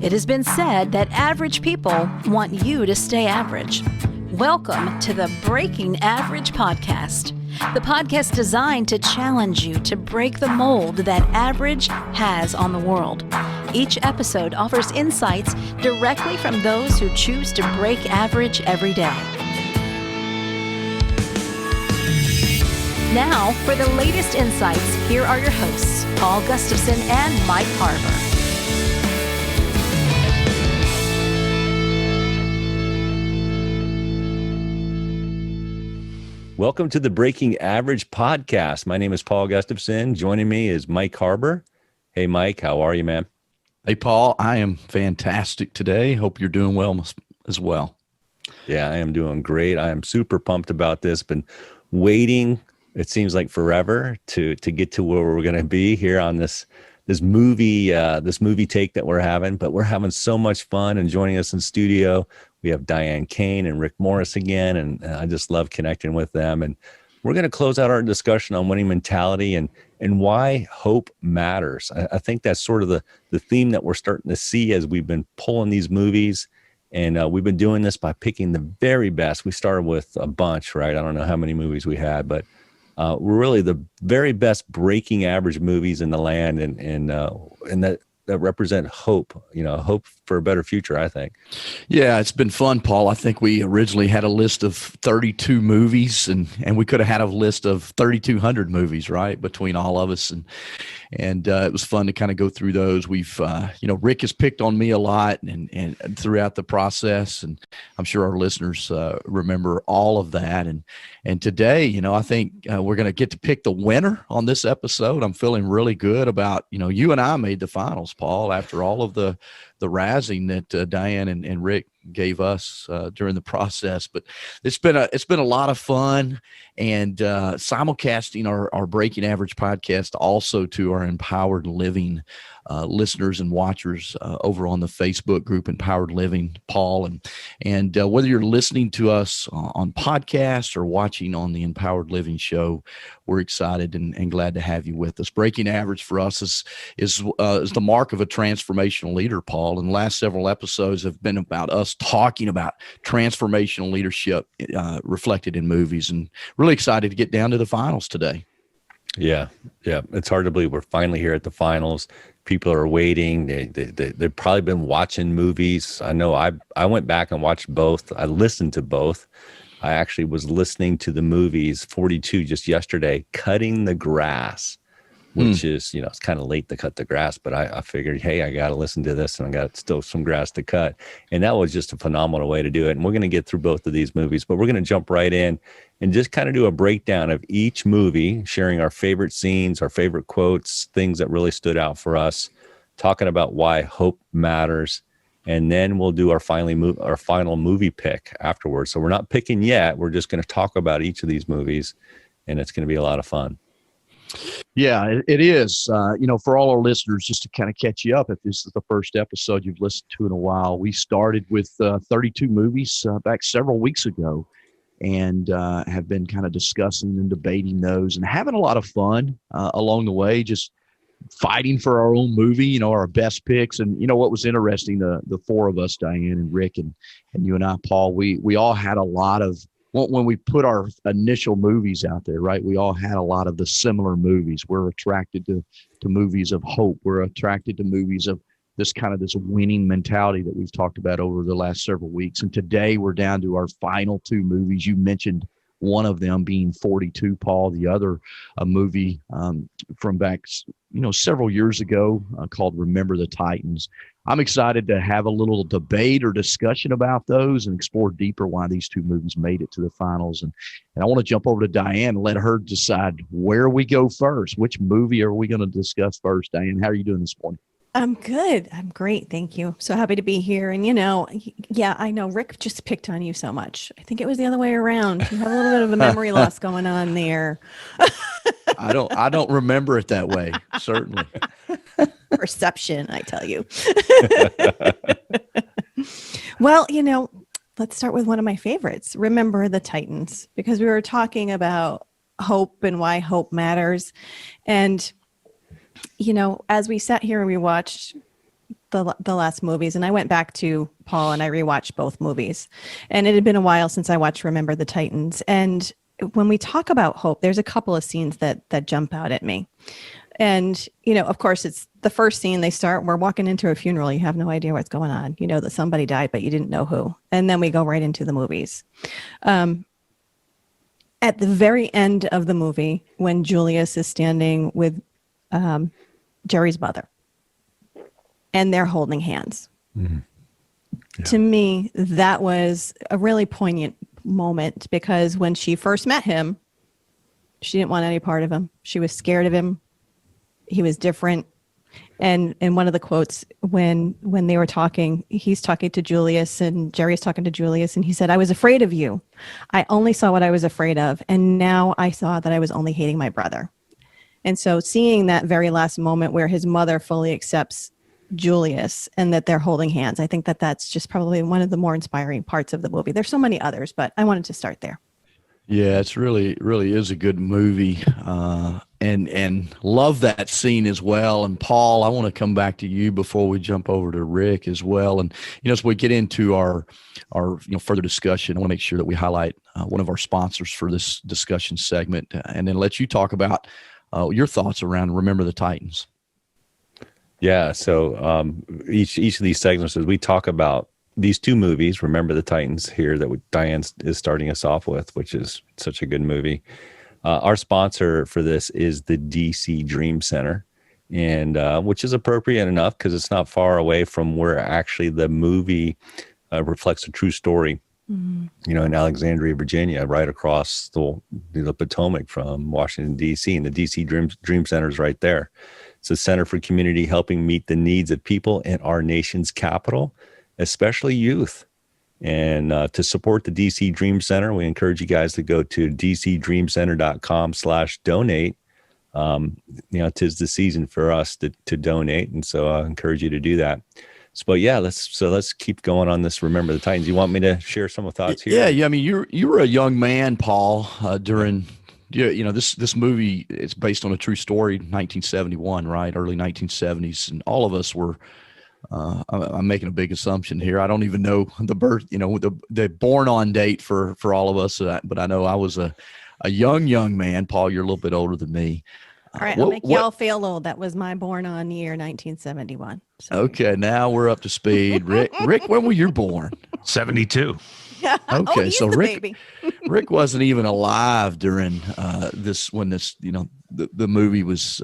It has been said that average people want you to stay average. Welcome to the Breaking Average podcast, the podcast designed to challenge you to break the mold that average has on the world. Each episode offers insights directly from those who choose to break average every day. Now, for the latest insights, here are your hosts, Paul Gustavson and Mike Harbour. Welcome to the Breaking Average podcast. My name is Paul Gustavson. Joining me is Mike Harbour. Hey, Mike, how are you, man? Hey, Paul, I am fantastic today. Hope you're doing well as well. Yeah, I am doing great. I am super pumped about this. Been waiting, it seems like forever, to get to where we're going to be here on this movie take that we're having. But we're having so much fun, and joining us in studio, we have Diane Caine and Rick Morris again, and I just love connecting with them. And we're going to close out our discussion on winning mentality and why hope matters. I think that's sort of the theme that we're starting to see as we've been pulling these movies. And we've been doing this by picking the very best. We started with a bunch, right? I don't know how many movies we had, but we're really the very best breaking average movies in the land, and that represent hope, hope for a better future, I think. Yeah, it's been fun, Paul. I think we originally had a list of 32 movies, and we could have had a list of 3,200 movies, right, between all of us. And it was fun to kind of go through those. We've, Rick has picked on me a lot and throughout the process, and I'm sure our listeners remember all of that. And today, I think we're going to get to pick the winner on this episode. I'm feeling really good about, you and I made the finals, Paul, after all of the razzing that Diane and Rick gave us during the process. But it's been a lot of fun, and simulcasting our Breaking Average podcast also to our Empowered Living listeners and watchers over on the Facebook group Empowered Living, Paul. And whether you're listening to us on podcast or watching on the Empowered Living show, we're excited and glad to have you with us. Breaking Average for us is the mark of a transformational leader, Paul. And the last several episodes have been about us talking about transformational leadership reflected in movies, and really excited to get down to the finals today. Yeah. It's hard to believe we're finally here at the finals. People are waiting. They've probably been watching movies. I know I went back and watched both. I listened to both. I actually was listening to the movies 42 just yesterday, Cutting the Grass, which is, it's kind of late to cut the grass, but I figured, hey, I got to listen to this, and I got still some grass to cut. And that was just a phenomenal way to do it. And we're going to get through both of these movies, but we're going to jump right in and just kind of do a breakdown of each movie, sharing our favorite scenes, our favorite quotes, things that really stood out for us, talking about why hope matters. And then we'll do our final movie pick afterwards. So we're not picking yet. We're just going to talk about each of these movies, and it's going to be a lot of fun. Yeah, it is. For all our listeners, just to kind of catch you up, if this is the first episode you've listened to in a while, we started with 32 movies back several weeks ago, and have been kind of discussing and debating those and having a lot of fun along the way, just fighting for our own movie, our best picks. And what was interesting, the four of us, Diane and Rick and you and I, Paul, we all had a lot of, when we put our initial movies out there, right, we all had a lot of the similar movies. We're attracted to movies of hope. We're attracted to movies of this winning mentality that we've talked about over the last several weeks. And today we're down to our final two movies. You mentioned one of them being 42, Paul, the other a movie from back, several years ago called Remember the Titans. I'm excited to have a little debate or discussion about those and explore deeper why these two movies made it to the finals. And I want to jump over to Diane and let her decide where we go first. Which movie are we going to discuss first? Diane, how are you doing this morning? I'm good. I'm great. Thank you. So happy to be here. And, yeah, I know Rick just picked on you so much. I think it was the other way around. You have a little bit of a memory loss going on there. I don't remember it that way, certainly. Perception, I tell you. Well, let's start with one of my favorites, Remember the Titans, because we were talking about hope and why hope matters. And as we sat here and we watched the last movies, and I went back to Paul and I rewatched both movies, and it had been a while since I watched Remember the Titans. And when we talk about hope, there's a couple of scenes that jump out at me. And, of course, it's the first scene. We're walking into a funeral. You have no idea what's going on. You know that somebody died, but you didn't know who. And then we go right into the movies. At the very end of the movie, when Julius is standing with Jerry's mother, and they're holding hands. Mm-hmm. Yeah. To me, that was a really poignant moment, because when she first met him, she didn't want any part of him. She was scared of him. He was different. And one of the quotes, when they were talking, he's talking to Julius and Jerry's talking to Julius, and he said, "I was afraid of you. I only saw what I was afraid of. And now I saw that I was only hating my brother." And so seeing that very last moment where his mother fully accepts Julius and that they're holding hands, I think that that's just probably one of the more inspiring parts of the movie. There's so many others, but I wanted to start there. Yeah, it's really is a good movie, and love that scene as well. And Paul, I want to come back to you before we jump over to Rick as well. And as we get into our further discussion, I want to make sure that we highlight one of our sponsors for this discussion segment, and then let you talk about your thoughts around Remember the Titans. Yeah, so each of these segments, as we talk about these two movies, Remember the Titans here that Diane is starting us off with, which is such a good movie. Our sponsor for this is the DC Dream Center, and which is appropriate enough because it's not far away from where actually the movie reflects a true story. Mm-hmm. In Alexandria, Virginia, right across the Potomac from Washington, D.C., and the DC Dream Center is right there. It's a center for community helping meet the needs of people in our nation's capital, especially youth. And to support the DC Dream Center, we encourage you guys to go to dcdreamcenter.com/donate. 'Tis the season for us to donate. And so I encourage you to do that. But yeah, let's keep going on this Remember the Titans. You want me to share some thoughts here? Yeah. I mean, you were a young man, Paul, during this movie. It's based on a true story, 1971, right? Early 1970s, and all of us were. I'm making a big assumption here. I don't even know the birth, the born on date for all of us. But I know I was a young man. Paul, you're a little bit older than me. All right, I'll make y'all feel old. That was my born on year, 1971. So. Okay, now we're up to speed. Rick, when were you born? 72. Yeah. Okay, so Rick Rick wasn't even alive during when the movie was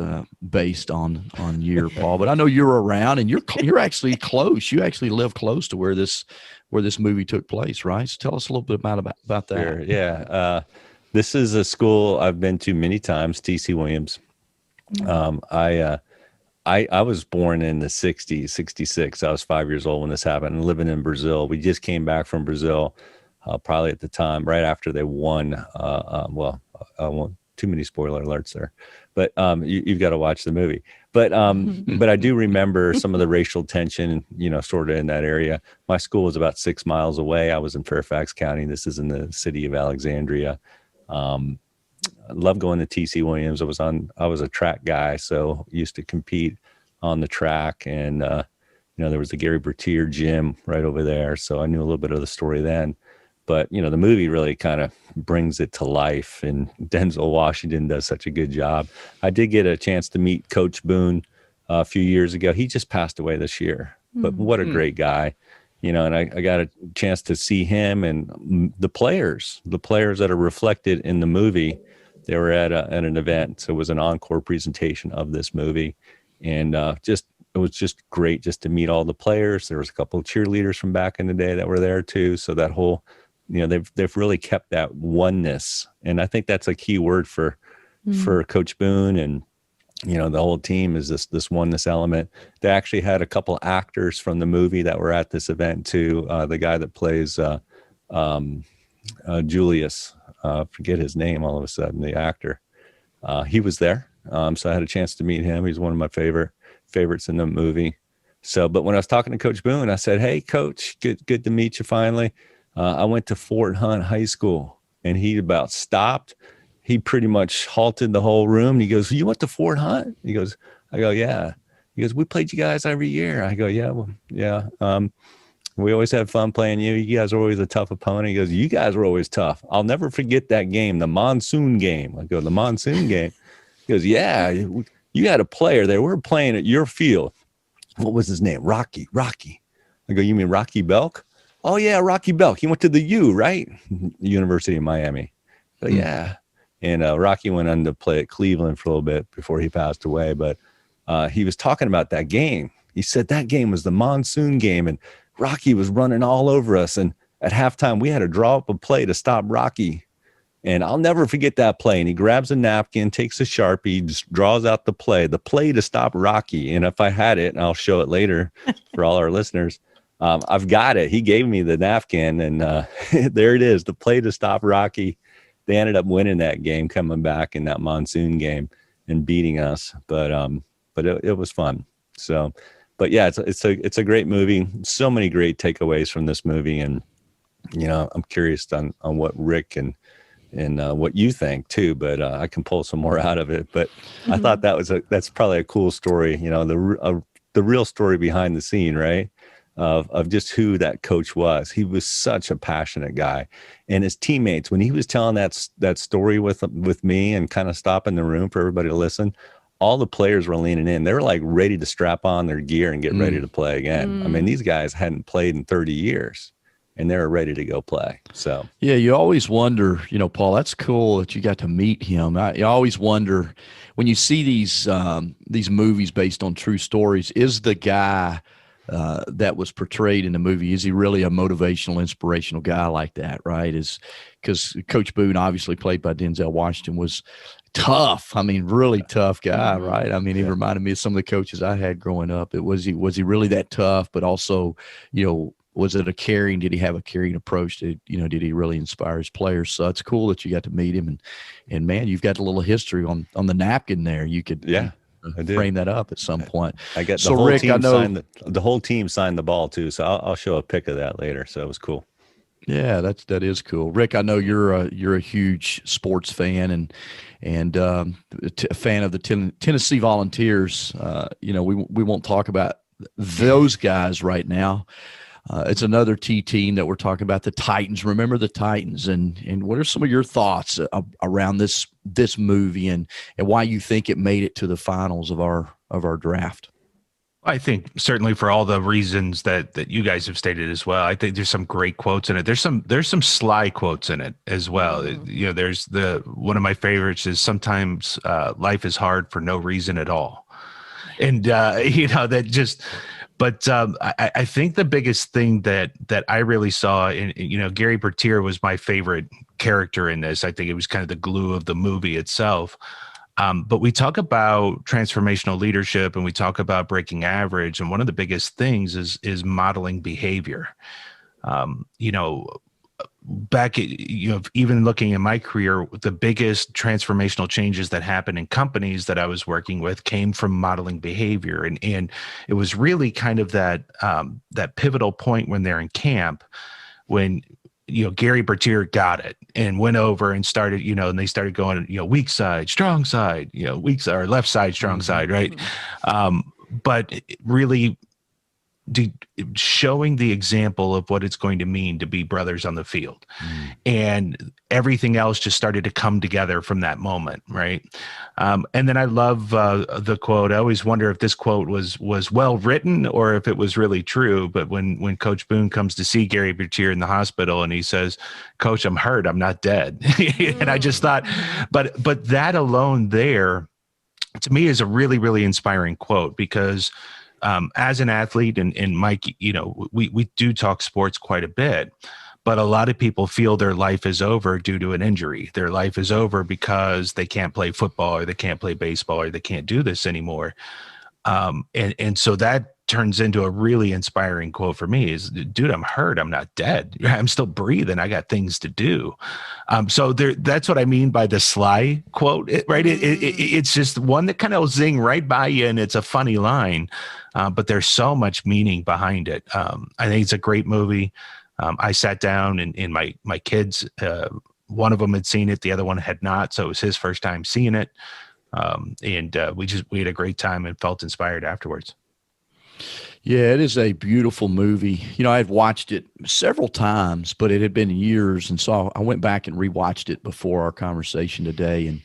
based on year, Paul. But I know you're around, and you're actually close. You actually live close to where this movie took place, right? So tell us a little bit about that. Sure, yeah. This is a school I've been to many times, T.C. Williams. I was born in the 60s, 66. I was 5 years old when this happened, and living in Brazil. We just came back from Brazil, probably at the time, right after they won. I won't too many spoiler alerts there, but you've got to watch the movie. But I do remember some of the racial tension, sort of in that area. My school was about 6 miles away. I was in Fairfax County. This is in the city of Alexandria. I love going to TC Williams. I was a track guy, so used to compete on the track, and there was the Gary Bertier gym right over there, so I knew a little bit of the story then. But the movie really kind of brings it to life, and Denzel Washington does such a good job. I did get a chance to meet Coach Boone a few years ago. He just passed away this year, but what a great guy. And I got a chance to see him and the players that are reflected in the movie. They were at an event, so it was an encore presentation of this movie, and it was just great just to meet all the players. There was a couple of cheerleaders from back in the day that were there too. So that whole, they've really kept that oneness, and I think that's a key word for Coach Boone and the whole team is this oneness element. They actually had a couple actors from the movie that were at this event too. The guy that plays Julius, forget his name all of a sudden, the actor, he was there. So I had a chance to meet him. He's one of my favorites in the movie. So, but when I was talking to Coach Boone, I said, "Hey Coach, good to meet you finally. I went to Fort Hunt High School," and he about stopped. He pretty much halted the whole room. He goes, "You went to Fort Hunt?" He goes, I go, "Yeah." He goes, we played you guys every year. I go, yeah, well, yeah. We always have fun playing you. You guys are always a tough opponent. He goes, you guys were always tough. I'll never forget that game, the monsoon game. I go, the monsoon game? He goes, yeah, you had a player there. We're playing at your field. What was his name? Rocky. I go, you mean Rocky Belk? Oh, yeah, Rocky Belk. He went to the U, right? University of Miami. So, yeah. And Rocky went on to play at Cleveland for a little bit before he passed away. But he was talking about that game. He said that game was the monsoon game, and Rocky was running all over us. And at halftime, we had to draw up a play to stop Rocky. And I'll never forget that play. And he grabs a napkin, takes a Sharpie, just draws out the play to stop Rocky. And if I had it, and I'll show it later for all our listeners, I've got it. He gave me the napkin, and there it is, the play to stop Rocky. They ended up winning that game, coming back in that monsoon game and beating us. But it was fun. So, but yeah, it's a great movie. So many great takeaways from this movie, and I'm curious on what Rick and what you think too. But I can pull some more out of it. But I thought that's probably a cool story. The real story behind the scene, right? Of just who that coach was. He was such a passionate guy, and his teammates, when he was telling that story with me and kind of stopping the room for everybody to listen, all the players were leaning in. They were like ready to strap on their gear and get ready to play again. I mean, these guys hadn't played in 30 years, and they were ready to go play. So yeah, you always wonder, Paul, that's cool that you got to meet him. You always wonder when you see these movies based on true stories, is the guy that was portrayed in the movie, is he really a motivational, inspirational guy like that, right? Because Coach Boone, obviously played by Denzel Washington, was tough. I mean, really tough guy, right? I mean, he reminded me of some of the coaches I had growing up. Was he really that tough? But also, was it did he have a caring approach? Did he really inspire his players? So it's cool that you got to meet him, and man, you've got a little history on the napkin there. You could frame that up at some point. I got so Rick, I know the whole team signed the ball too, so I'll show a pic of that later. So it was cool. Yeah, that is cool. Rick, I know you're a huge sports fan and a fan of the Tennessee Volunteers. We won't talk about those guys right now. It's another T team that we're talking about, the Titans. Remember the Titans, and what are some of your thoughts around this movie and why you think it made it to the finals of our draft? I think certainly for all the reasons that you guys have stated as well. I think there's some great quotes in it. There's some sly quotes in it as well. There's one of my favorites is sometimes life is hard for no reason at all, and that just. But I think the biggest thing that I really saw in Gary Bertier was my favorite character in this. I think it was kind of the glue of the movie itself. But we talk about transformational leadership and we talk about breaking average. And one of the biggest things is modeling behavior. Back, even looking in my career, the biggest transformational changes that happened in companies that I was working with came from modeling behavior. And it was really kind of that pivotal point when they're in camp when Gary Bertier got it and went over and started, and they started going, weak side, strong side, weak side or left side, strong side, right? But really showing the example of what it's going to mean to be brothers on the field. And everything else just started to come together from that moment, right? And then I love the quote. I always wonder if this quote was well written or if it was really true. But when Coach Boone comes to see Gary Bertier in the hospital and he says, "Coach, I'm hurt. I'm not dead." And I just thought, but that alone there, to me, is a really, really inspiring quote because as an athlete, and Mike, we do talk sports quite a bit, but a lot of people feel their life is over due to an injury. Their life is over because they can't play football or they can't play baseball or they can't do this anymore. And so that turns into a really inspiring quote for me is, dude, I'm hurt. I'm not dead. I'm still breathing. I got things to do. So that's what I mean by the sly quote, right? It's just one that kind of zing right by you. And it's a funny line, but there's so much meaning behind it. I think it's a great movie. I sat down and my kids, one of them had seen it. The other one had not. So it was his first time seeing it. And we had a great time and felt inspired afterwards. Yeah, it is a beautiful movie. I had watched it several times, but it had been years, and so I went back and rewatched it before our conversation today,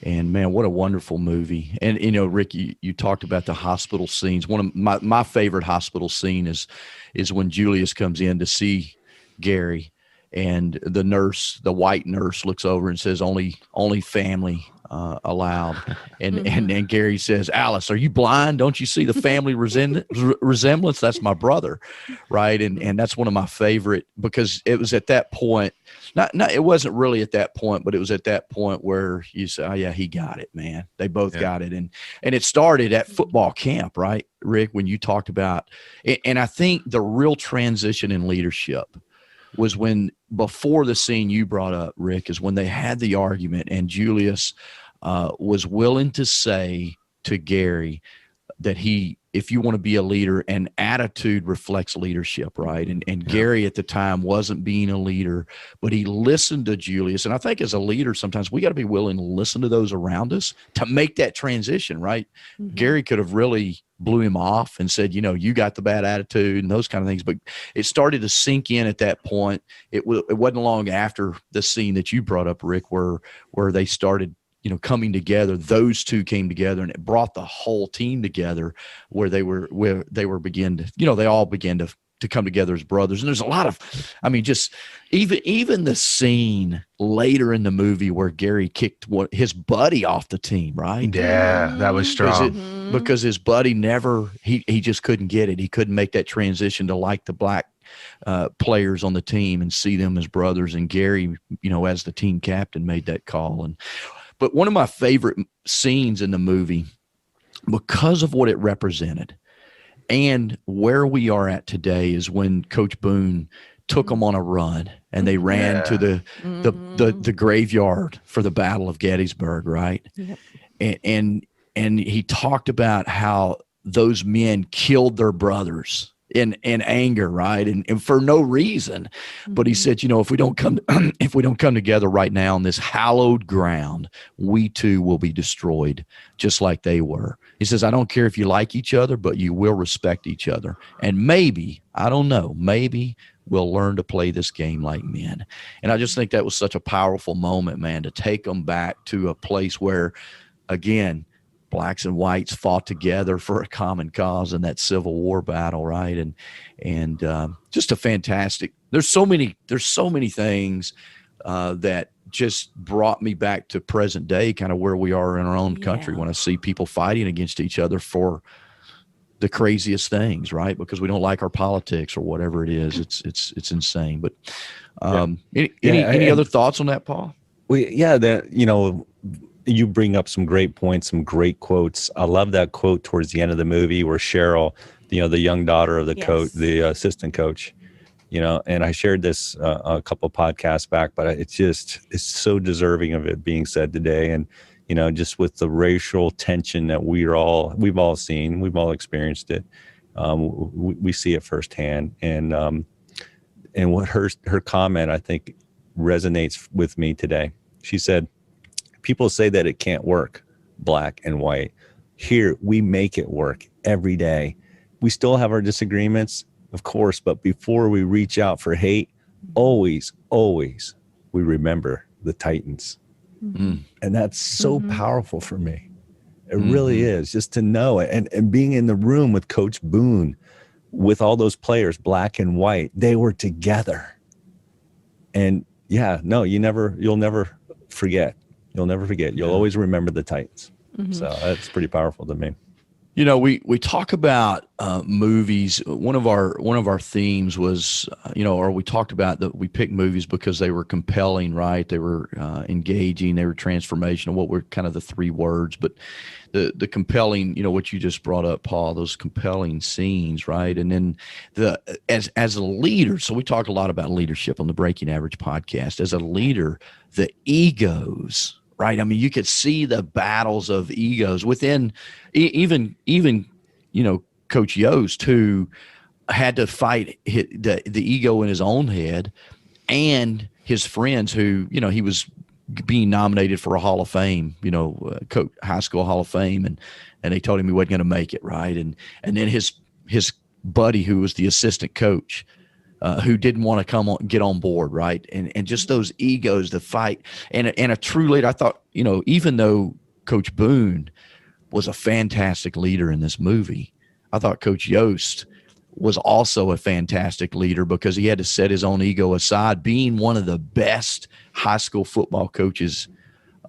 and man, what a wonderful movie. And Rick, you talked about the hospital scenes. One of my favorite hospital scene is when Julius comes in to see Gary, and the white nurse looks over and says, only family allowed. And Gary says, Alice, are you blind? Don't you see the family resemblance? That's my brother. Right. And that's one of my favorite, because it was at that point, it wasn't really at that point, but it was at that point where you say, oh yeah, he got it, man. They both got it. And it started at football camp, right, Rick, when you talked about, and I think the real transition in leadership was when, before the scene you brought up, Rick, is when they had the argument and Julius was willing to say to Gary that if you want to be a leader, and attitude reflects leadership, right? And Gary at the time wasn't being a leader, but he listened to Julius. And I think as a leader, sometimes we got to be willing to listen to those around us to make that transition, right? Mm-hmm. Gary could have really blew him off and said, you got the bad attitude and those kind of things. But it started to sink in at that point. It wasn't long after the scene that you brought up, Rick, where they started coming together. Those two came together, and it brought the whole team together, where they all began to come together as brothers. And there's a lot of, just even the scene later in the movie where Gary kicked his buddy off the team, right? Yeah, that was strong. Because his buddy he just couldn't get it. He couldn't make that transition to like the black players on the team and see them as brothers. And Gary, as the team captain, made that call. But one of my favorite scenes in the movie, because of what it represented and where we are at today, is when Coach Boone took them on a run and they ran to the graveyard for the Battle of Gettysburg, right? Yep. And he talked about how those men killed their brothers in anger, right? And for no reason. But he said, if we don't come together right now on this hallowed ground, we too will be destroyed, just like they were. He says, I don't care if you like each other, but you will respect each other. And maybe, I don't know, maybe we'll learn to play this game like men. And I just think that was such a powerful moment, man, to take them back to a place where, again, blacks and whites fought together for a common cause in that Civil War battle, right? And just a fantastic. There's so many things that just brought me back to present day, kind of where we are in our own country, when I see people fighting against each other for the craziest things, right? Because we don't like our politics or whatever it is. It's insane. But any other thoughts on that, Paul? You bring up some great points, some great quotes. I love that quote towards the end of the movie where Cheryl, the young daughter of the coach, the assistant coach, and I shared this a couple of podcasts back, but it's so deserving of it being said today. And, just with the racial tension that we've all seen, we've all experienced it. We see it firsthand. And what her comment, I think, resonates with me today. She said, people say that it can't work, black and white. Here, we make it work every day. We still have our disagreements, of course, but before we reach out for hate, always, we remember the Titans. Mm-hmm. And that's so powerful for me. It really is, just to know it. And being in the room with Coach Boone, with all those players, black and white, they were together. And you'll never forget. You'll never forget. You'll always remember the Titans. Mm-hmm. So that's pretty powerful to me. We talk about movies. One of our themes was, or we talked about that we picked movies because they were compelling, right? They were engaging, they were transformational. What were kind of the three words? But the compelling, what you just brought up, Paul, those compelling scenes, right? And then as a leader, so we talk a lot about leadership on the Breaking Average podcast. As a leader, the egos. Right. You could see the battles of egos within even Coach Yost, who had to fight the ego in his own head, and his friends who, he was being nominated for a Hall of Fame, high school Hall of Fame, and they told him he wasn't going to make it, right? And then his buddy, who was the assistant coach, who didn't want to get on board, right? And just those egos, the fight, and a true leader. I thought, even though Coach Boone was a fantastic leader in this movie, I thought Coach Yost was also a fantastic leader because he had to set his own ego aside, being one of the best high school football coaches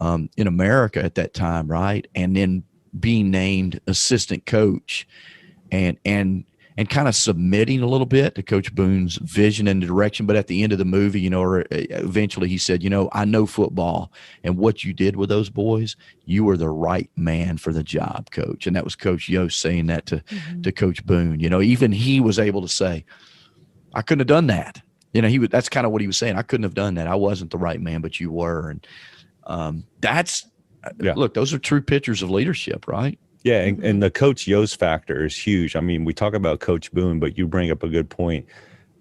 in America at that time, right? And then being named assistant coach and kind of submitting a little bit to Coach Boone's vision and direction. But at the end of the movie, eventually he said, I know football, and what you did with those boys, you were the right man for the job, Coach. And that was Coach Yost saying that to Coach Boone. Even he was able to say, I couldn't have done that. That's kind of what he was saying. I couldn't have done that. I wasn't the right man, but you were. And look, those are true pictures of leadership, right? Yeah, and the Coach Yost factor is huge. I mean, we talk about Coach Boone, but you bring up a good point.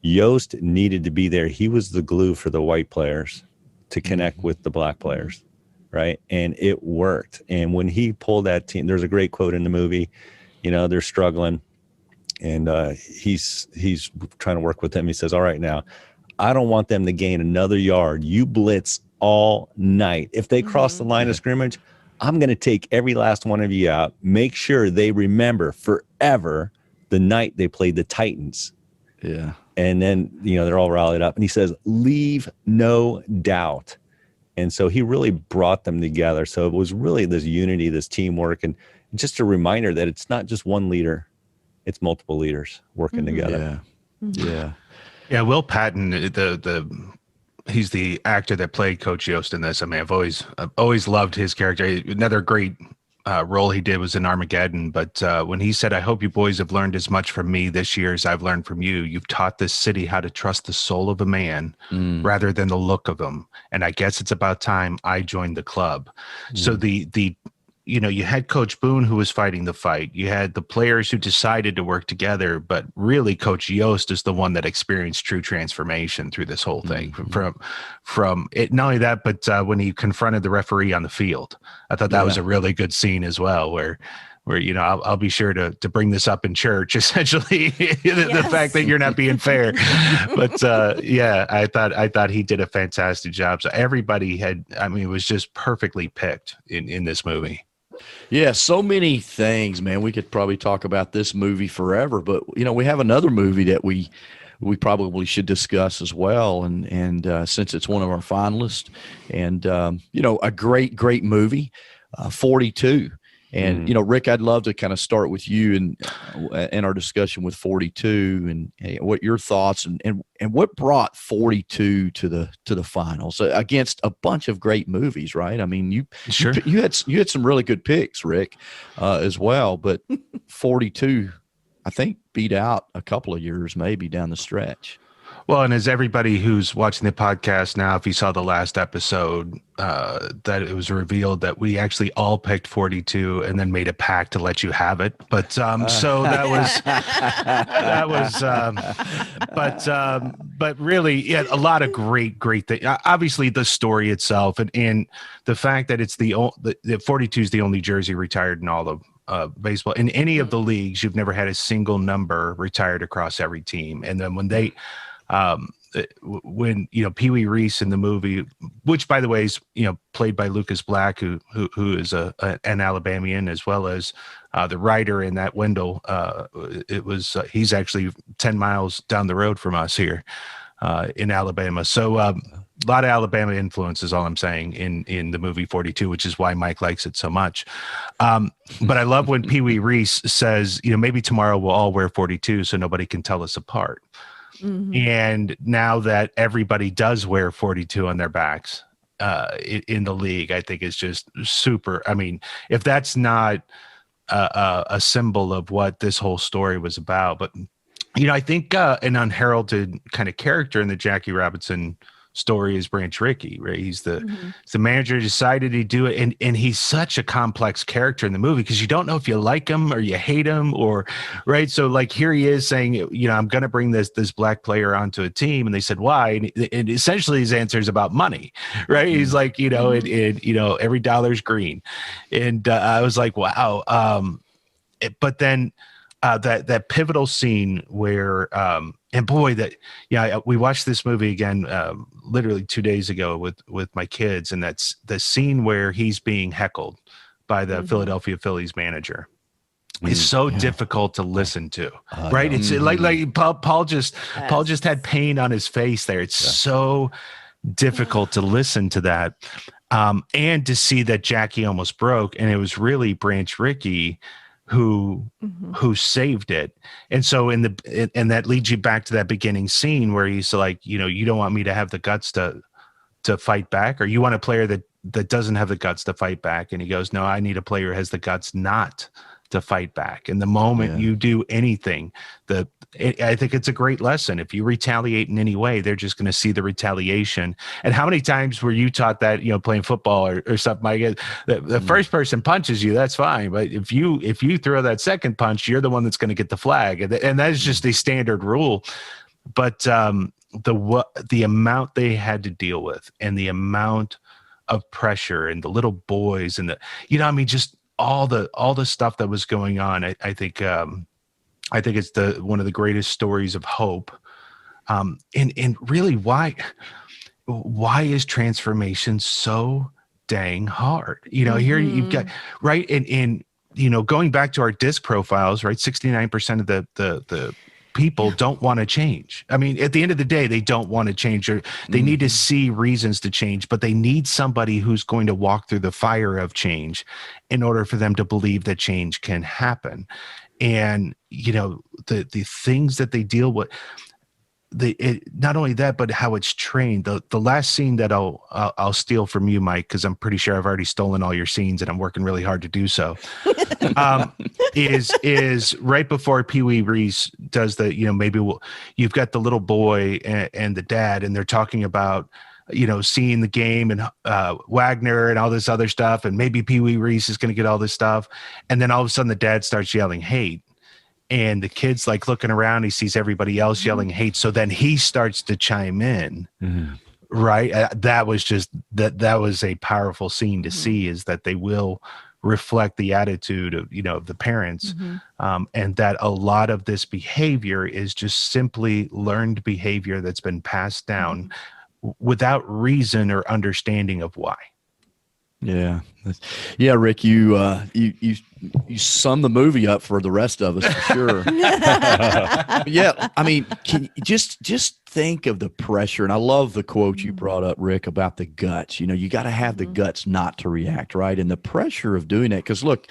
Yost needed to be there. He was the glue for the white players to connect with the black players, right? And it worked. And when he pulled that team, there's a great quote in the movie. They're struggling, and he's trying to work with them. He says, "All right, now, I don't want them to gain another yard. You blitz all night. If they cross the line of scrimmage, I'm going to take every last one of you out. Make sure they remember forever the night they played the Titans." Yeah. And then, they're all rallied up. And he says, "Leave no doubt." And so he really brought them together. So it was really this unity, this teamwork, and just a reminder that it's not just one leader. It's multiple leaders working together. Yeah. Yeah. Will Patton, he's the actor that played Coach Yost in this. I mean, I've always loved his character. Another great role he did was in Armageddon. But when he said, "I hope you boys have learned as much from me this year as I've learned from you. You've taught this city how to trust the soul of a man rather than the look of him. And I guess it's about time I joined the club." So you had Coach Boone who was fighting the fight. You had the players who decided to work together, but really Coach Yost is the one that experienced true transformation through this whole thing. From it, not only that, but when he confronted the referee on the field, I thought that was a really good scene as well, where I'll be sure to bring this up in church, essentially, the fact that you're not being fair. But I thought he did a fantastic job. So everybody it was just perfectly picked in this movie. Yeah, so many things, man. We could probably talk about this movie forever, but we have another movie that we probably should discuss as well, and since it's one of our finalists, and a great movie, 42. And Rick, I'd love to kind of start with you and our discussion with 42, and what your thoughts and what brought 42 to the finals against a bunch of great movies, right? I mean, you had some really good picks, Rick, as well, but 42, I think, beat out a couple of years maybe down the stretch. Well, and as everybody who's watching the podcast now, if you saw the last episode, that it was revealed that we actually all picked 42 and then made a pact to let you have it. But so that was, but really, yeah, a lot of great things. Obviously, the story itself and the fact that it's the 42 is the only jersey retired in all of baseball. In any of the leagues, you've never had a single number retired across every team. And then when Pee Wee Reese in the movie, which by the way is played by Lucas Black, who is an Alabamian, as well as the writer in that Wendell. He's actually 10 miles down the road from us here in Alabama. So a lot of Alabama influence is all I'm saying in the movie 42, which is why Mike likes it so much. But I love when Pee Wee Reese says, maybe tomorrow we'll all wear 42 so nobody can tell us apart. Mm-hmm. And now that everybody does wear 42 on their backs in the league, I think it's just super. I mean, if that's not a symbol of what this whole story was about, but I think an unheralded kind of character in the Jackie Robinson story as Branch Rickey, right? He's the manager, decided to do it, and he's such a complex character in the movie because you don't know if you like him or you hate him, or right. So like here he is saying, I'm going to bring this black player onto a team, and they said why, and essentially his answer is about money, right? He's like, every dollar's green, and I was like, wow. But then that pivotal scene where and boy, we watched this movie again literally 2 days ago with my kids, and that's the scene where he's being heckled by the Philadelphia Phillies manager. It's so difficult to listen to, right? It's like Paul just had pain on his face there. It's so difficult to listen to that, and to see that Jackie almost broke, and it was really Branch Rickey who saved it. And so and that leads you back to that beginning scene where he's like, you don't want me to have the guts to fight back, or you want a player that doesn't have the guts to fight back. And he goes, no, I need a player who has the guts not to fight back. And the moment you do anything, I think it's a great lesson. If you retaliate in any way, they're just going to see the retaliation. And how many times were you taught that, playing football or something like it? The first person punches you, that's fine. But if you throw that second punch, you're the one that's going to get the flag. And that is just a standard rule. But the amount they had to deal with, and the amount of pressure, and the little boys, and just all the stuff that was going on, I think it's one of the greatest stories of hope. And really, why is transformation so dang hard? Here you've got, right. And going back to our disc profiles, right. 69% of the people don't want to change. I mean, at the end of the day, they don't want to change, or they need to see reasons to change, but they need somebody who's going to walk through the fire of change in order for them to believe that change can happen. And the things that they deal with, not only that, but how it's trained. The last scene that I'll steal from you, Mike, because I'm pretty sure I've already stolen all your scenes, and I'm working really hard to do so. Is right before Pee Wee Reese does the, you've got the little boy and the dad, and they're talking about seeing the game, and Wagner and all this other stuff, and maybe Pee Wee Reese is going to get all this stuff, and then all of a sudden the dad starts yelling hate. And the kid's like looking around, he sees everybody else yelling hate. So then he starts to chime in, right? That was just, that was a powerful scene to see, is that they will reflect the attitude of, of the parents. And that a lot of this behavior is just simply learned behavior that's been passed down without reason or understanding of why. Yeah. Rick, you sum the movie up for the rest of us, for sure. Yeah, I mean, can you just think of the pressure, and I love the quote you brought up, Rick, about the guts. You got to have the guts not to react, right? And the pressure of doing that, because look,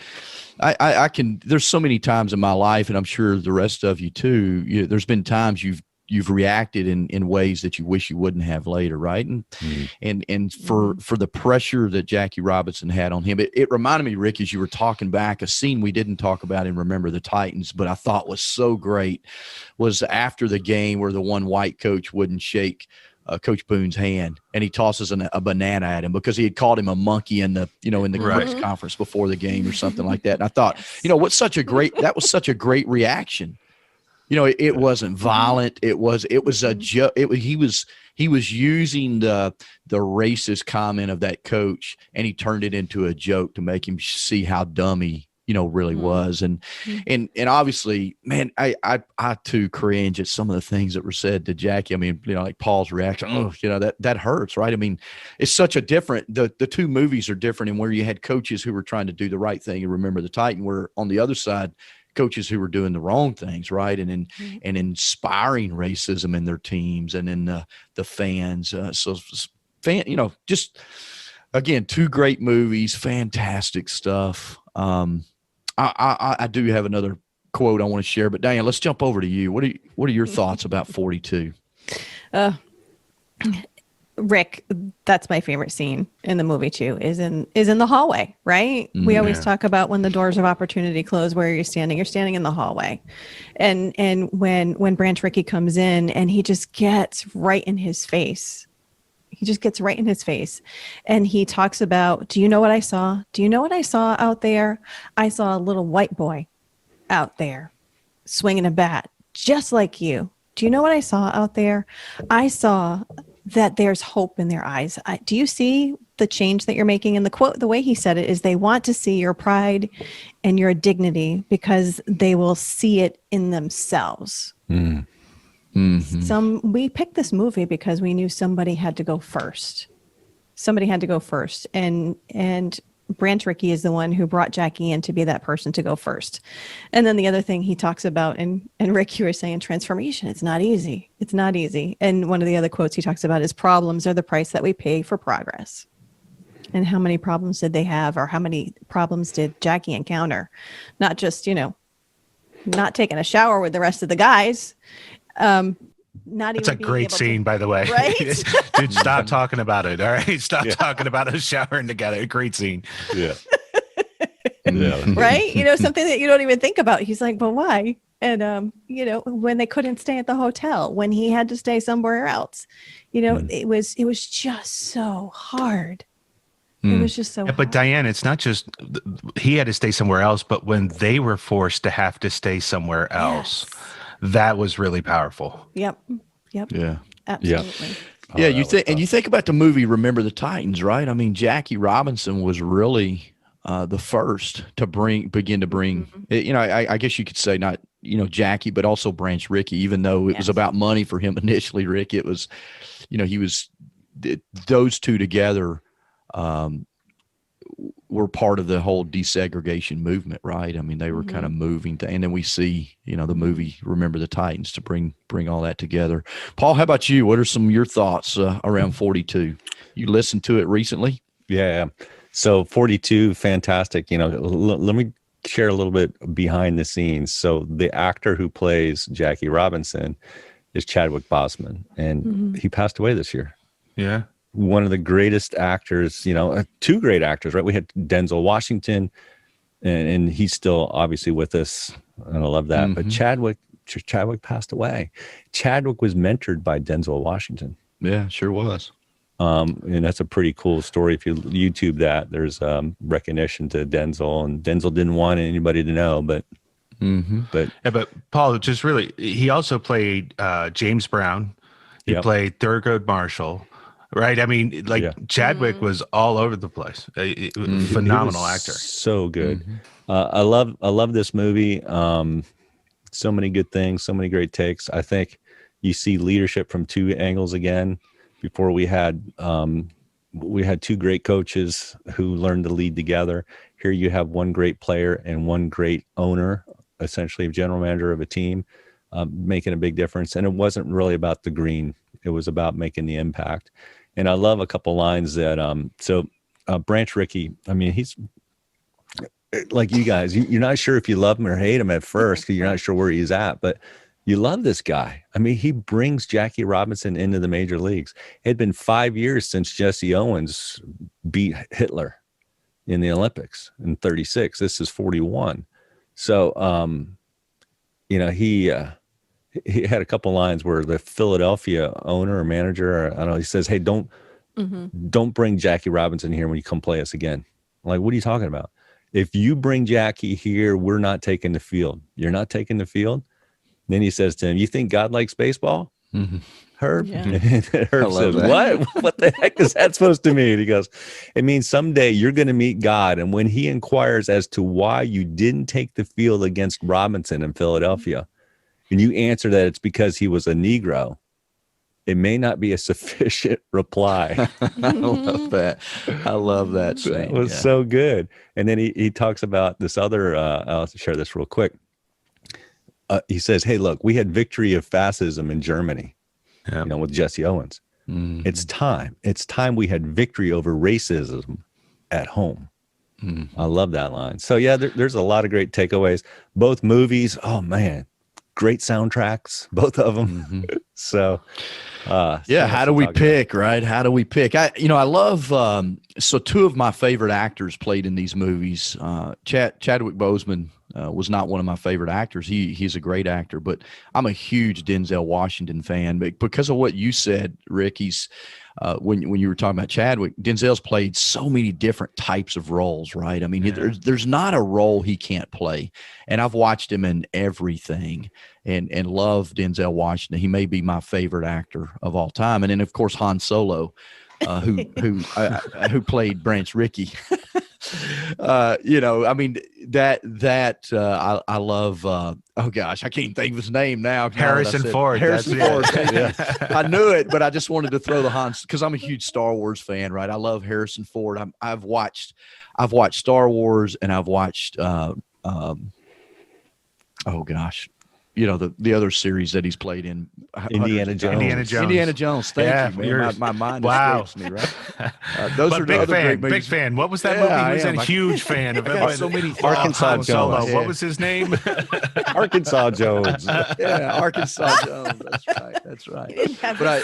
I can. There's so many times in my life, and I'm sure the rest of you too. There's been times you've reacted in ways that you wish you wouldn't have later, right? And for the pressure that Jackie Robinson had on him, it reminded me, Rick, as you were talking back, a scene we didn't talk about in Remember the Titans, but I thought was so great, was after the game where the one white coach wouldn't shake Coach Boone's hand, and he tosses a banana at him because he had called him a monkey in the press conference before the game or something like that. And I thought, that was such a great reaction. It wasn't violent. It was a joke. He was using the racist comment of that coach, and he turned it into a joke to make him see how dumb he, really was. And obviously, man, I too cringe at some of the things that were said to Jackie. I mean, like Paul's reaction, that hurts, right? I mean, it's such a different, the two movies are different, and where you had coaches who were trying to do the right thing and Remember the Titan, where on the other side, coaches who were doing the wrong things, right, and inspiring racism in their teams and in the fans. Just again, two great movies, fantastic stuff. I do have another quote I want to share, but Diane, let's jump over to you. What are your thoughts about 42? Rick, that's my favorite scene in the movie too, is in the hallway, right? We always talk about when the doors of opportunity close, where you're standing in the hallway. And when Branch Rickey comes in and he just gets right in his face He just gets right in his face. And he talks about, do you know what I saw? Do you know what I saw out there? I saw a little white boy out there swinging a bat, just like you. Do you know what I saw out there? I saw that there's hope in their eyes. Do you see the change that you're making? And the quote, the way he said it is, they want to see your pride and your dignity because they will see it in themselves. Mm. We picked this movie because we knew somebody had to go first. Somebody had to go first. And Branch Rickey is the one who brought Jackie in to be that person to go first. And then the other thing he talks about, and Rick, you were saying transformation, it's not easy. It's not easy. And one of the other quotes he talks about is, problems are the price that we pay for progress. And how many problems did they have, or how many problems did Jackie encounter? Not just, not taking a shower with the rest of the guys. Not That's even a great scene, by the way. Right? Dude, stop talking about it. All right. Stop talking about us showering together. Great scene. Yeah. Right? Something that you don't even think about. He's like, but why? And, when they couldn't stay at the hotel, when he had to stay somewhere else, it was just so hard. It was just so hard. But Diane, it's not just he had to stay somewhere else, but when they were forced to have to stay somewhere else, that was really powerful. Yep. Yeah. Absolutely. Yeah. You think about the movie Remember the Titans, right? I mean, Jackie Robinson was really the first to begin to bring, I guess you could say not, Jackie, but also Branch Rickey, even though it was about money for him initially, Rick, it was, those two together were part of the whole desegregation movement, right? I mean, they were kind of moving and then we see, the movie Remember the Titans to bring all that together. Paul, how about you? What are some of your thoughts around 42? You listened to it recently? Yeah. So 42, fantastic. Let me share a little bit behind the scenes. So the actor who plays Jackie Robinson is Chadwick Boseman, and he passed away this year. Yeah. One of the greatest actors, two great actors, right? We had Denzel Washington, and he's still obviously with us, and I love that. But Chadwick passed away. Chadwick was mentored by Denzel Washington. Yeah, sure was. And that's a pretty cool story. If you YouTube that, there's recognition to Denzel, and Denzel didn't want anybody to know, but Paul, just really, he also played James Brown. He played Thurgood Marshall. Right. I mean, Chadwick was all over the place. A phenomenal actor. So good. I love this movie. So many good things, so many great takes. I think you see leadership from two angles again. Before we had two great coaches who learned to lead together. Here you have one great player and one great owner, essentially a general manager of a team, making a big difference. And it wasn't really about the green. It was about making the impact. And I love a couple lines that, Branch Rickey, I mean, he's like you guys, you're not sure if you love him or hate him at first because you're not sure where he's at, but you love this guy. I mean, he brings Jackie Robinson into the major leagues. It had been 5 years since Jesse Owens beat Hitler in the Olympics in 36. This is 41. So, he had a couple lines where the Philadelphia owner or manager, I don't know, he says, hey, don't bring Jackie Robinson here when you come play us again. I'm like, what are you talking about? If you bring Jackie here, we're not taking the field. You're not taking the field? Then he says to him, you think God likes baseball? Herb? Yeah. Herb says, what? What the heck is that supposed to mean? He goes, it means someday you're going to meet God. And when he inquires as to why you didn't take the field against Robinson in Philadelphia, and you answer that it's because he was a Negro, it may not be a sufficient reply. I love that. I love that scene. That was so good. And then he talks about this other, I'll share this real quick. He says, hey, look, we had victory of fascism in Germany, with Jesse Owens. It's time. It's time we had victory over racism at home. I love that line. So, there's a lot of great takeaways. Both movies, oh, man, great soundtracks, both of them. So, how do we pick, right? How do we pick? I love, so two of my favorite actors played in these movies. Chadwick Boseman was not one of my favorite actors. He's a great actor, but I'm a huge Denzel Washington fan. But because of what you said, Rick, he's when you were talking about Chadwick, Denzel's played so many different types of roles, right? I mean, there's not a role he can't play, and I've watched him in everything, and love Denzel Washington. He may be my favorite actor of all time, and then of course Han Solo, who played Branch Rickey. I mean I love. Oh gosh, I can't think of his name now. Harrison Ford. Harrison Ford. I knew it, but I just wanted to throw the Hans because I'm a huge Star Wars fan, right? I love Harrison Ford. I've watched Star Wars, and I've watched oh gosh, the other series that he's played in. Indiana Jones. Thank you, man. My mind escapes me, right? Those are the other great movies. Big fan. What was that movie? He was a huge fan of it. So many Arkansas Jones. Solo. What was his name? Arkansas Jones. Yeah, Arkansas Jones. That's right. He didn't have But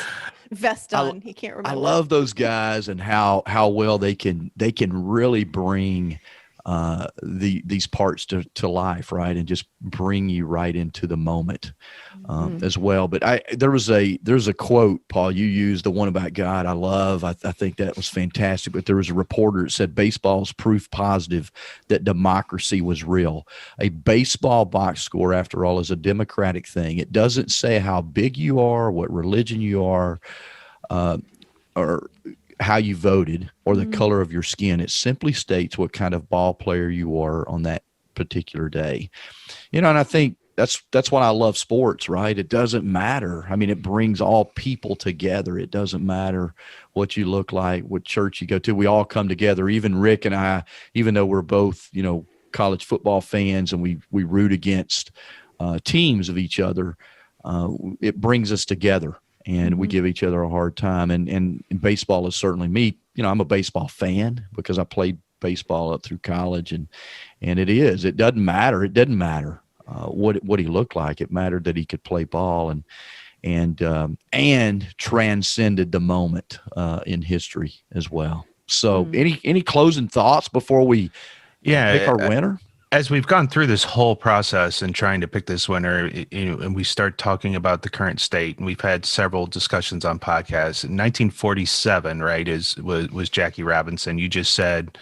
his vest on. He can't remember. I love those guys and how well they can really bring these parts to life, right, and just bring you right into the moment as well. But there's a quote, Paul, you used, the one about God. I love. I think that was fantastic. But there was a reporter that said baseball's proof positive that democracy was real. A baseball box score, after all, is a democratic thing. It doesn't say how big you are, what religion you are, or how you voted, or the color of your skin. It simply states what kind of ball player you are on that particular day. And I think that's why I love sports, right? It doesn't matter. I mean, it brings all people together. It doesn't matter what you look like, what church you go to. We all come together. Even Rick and I, even though we're both, college football fans, and we root against teams of each other, it brings us together. And we give each other a hard time. And baseball is certainly me. I'm a baseball fan because I played baseball up through college, and it doesn't matter. It doesn't matter what he looked like. It mattered that he could play ball and transcended the moment in history as well. So any closing thoughts before we pick our winner? As we've gone through this whole process and trying to pick this winner, and we start talking about the current state, and we've had several discussions on podcasts. In 1947, right, was Jackie Robinson. You just said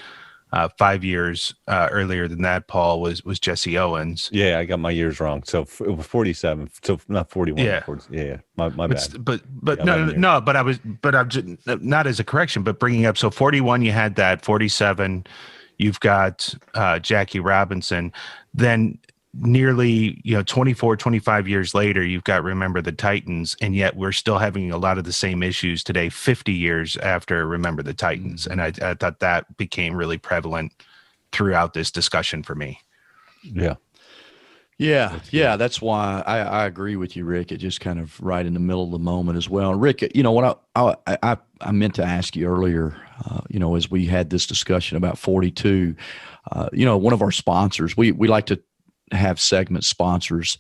5 years earlier than that, Paul, was Jesse Owens. Yeah, I got my years wrong. So it was 47. So not 41. Yeah, 40, yeah. My bad. But no. But I'm just, not as a correction, but bringing up. So 41, you had that. 47. You've got Jackie Robinson. Then nearly 24, 25 years later, you've got Remember the Titans, and yet we're still having a lot of the same issues today, 50 years after Remember the Titans. And I thought that became really prevalent throughout this discussion for me. Yeah, that's why I agree with you, Rick. It just kind of right in the middle of the moment as well. And Rick, what I meant to ask you earlier, as we had this discussion about 42, one of our sponsors, we like to have segment sponsors.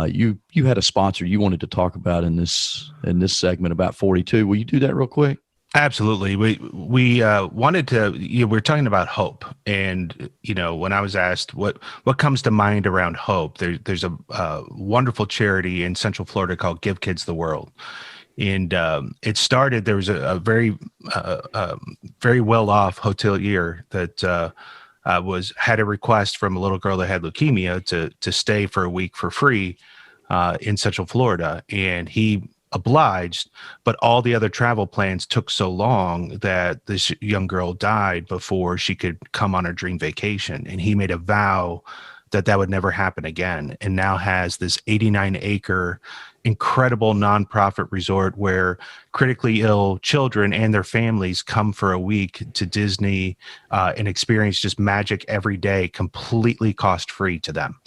You had a sponsor you wanted to talk about in this segment about 42. Will you do that real quick? Absolutely. We wanted to, we're talking about hope. And, when I was asked what comes to mind around hope, there's a wonderful charity in Central Florida called Give Kids the World. And it started, there was a very, very well-off hotelier that had a request from a little girl that had leukemia to stay for a week for free in Central Florida. And he obliged, but all the other travel plans took so long that this young girl died before she could come on her dream vacation. And he made a vow that would never happen again, and now has this 89-acre incredible nonprofit resort where critically ill children and their families come for a week to Disney and experience just magic every day, completely cost-free to them.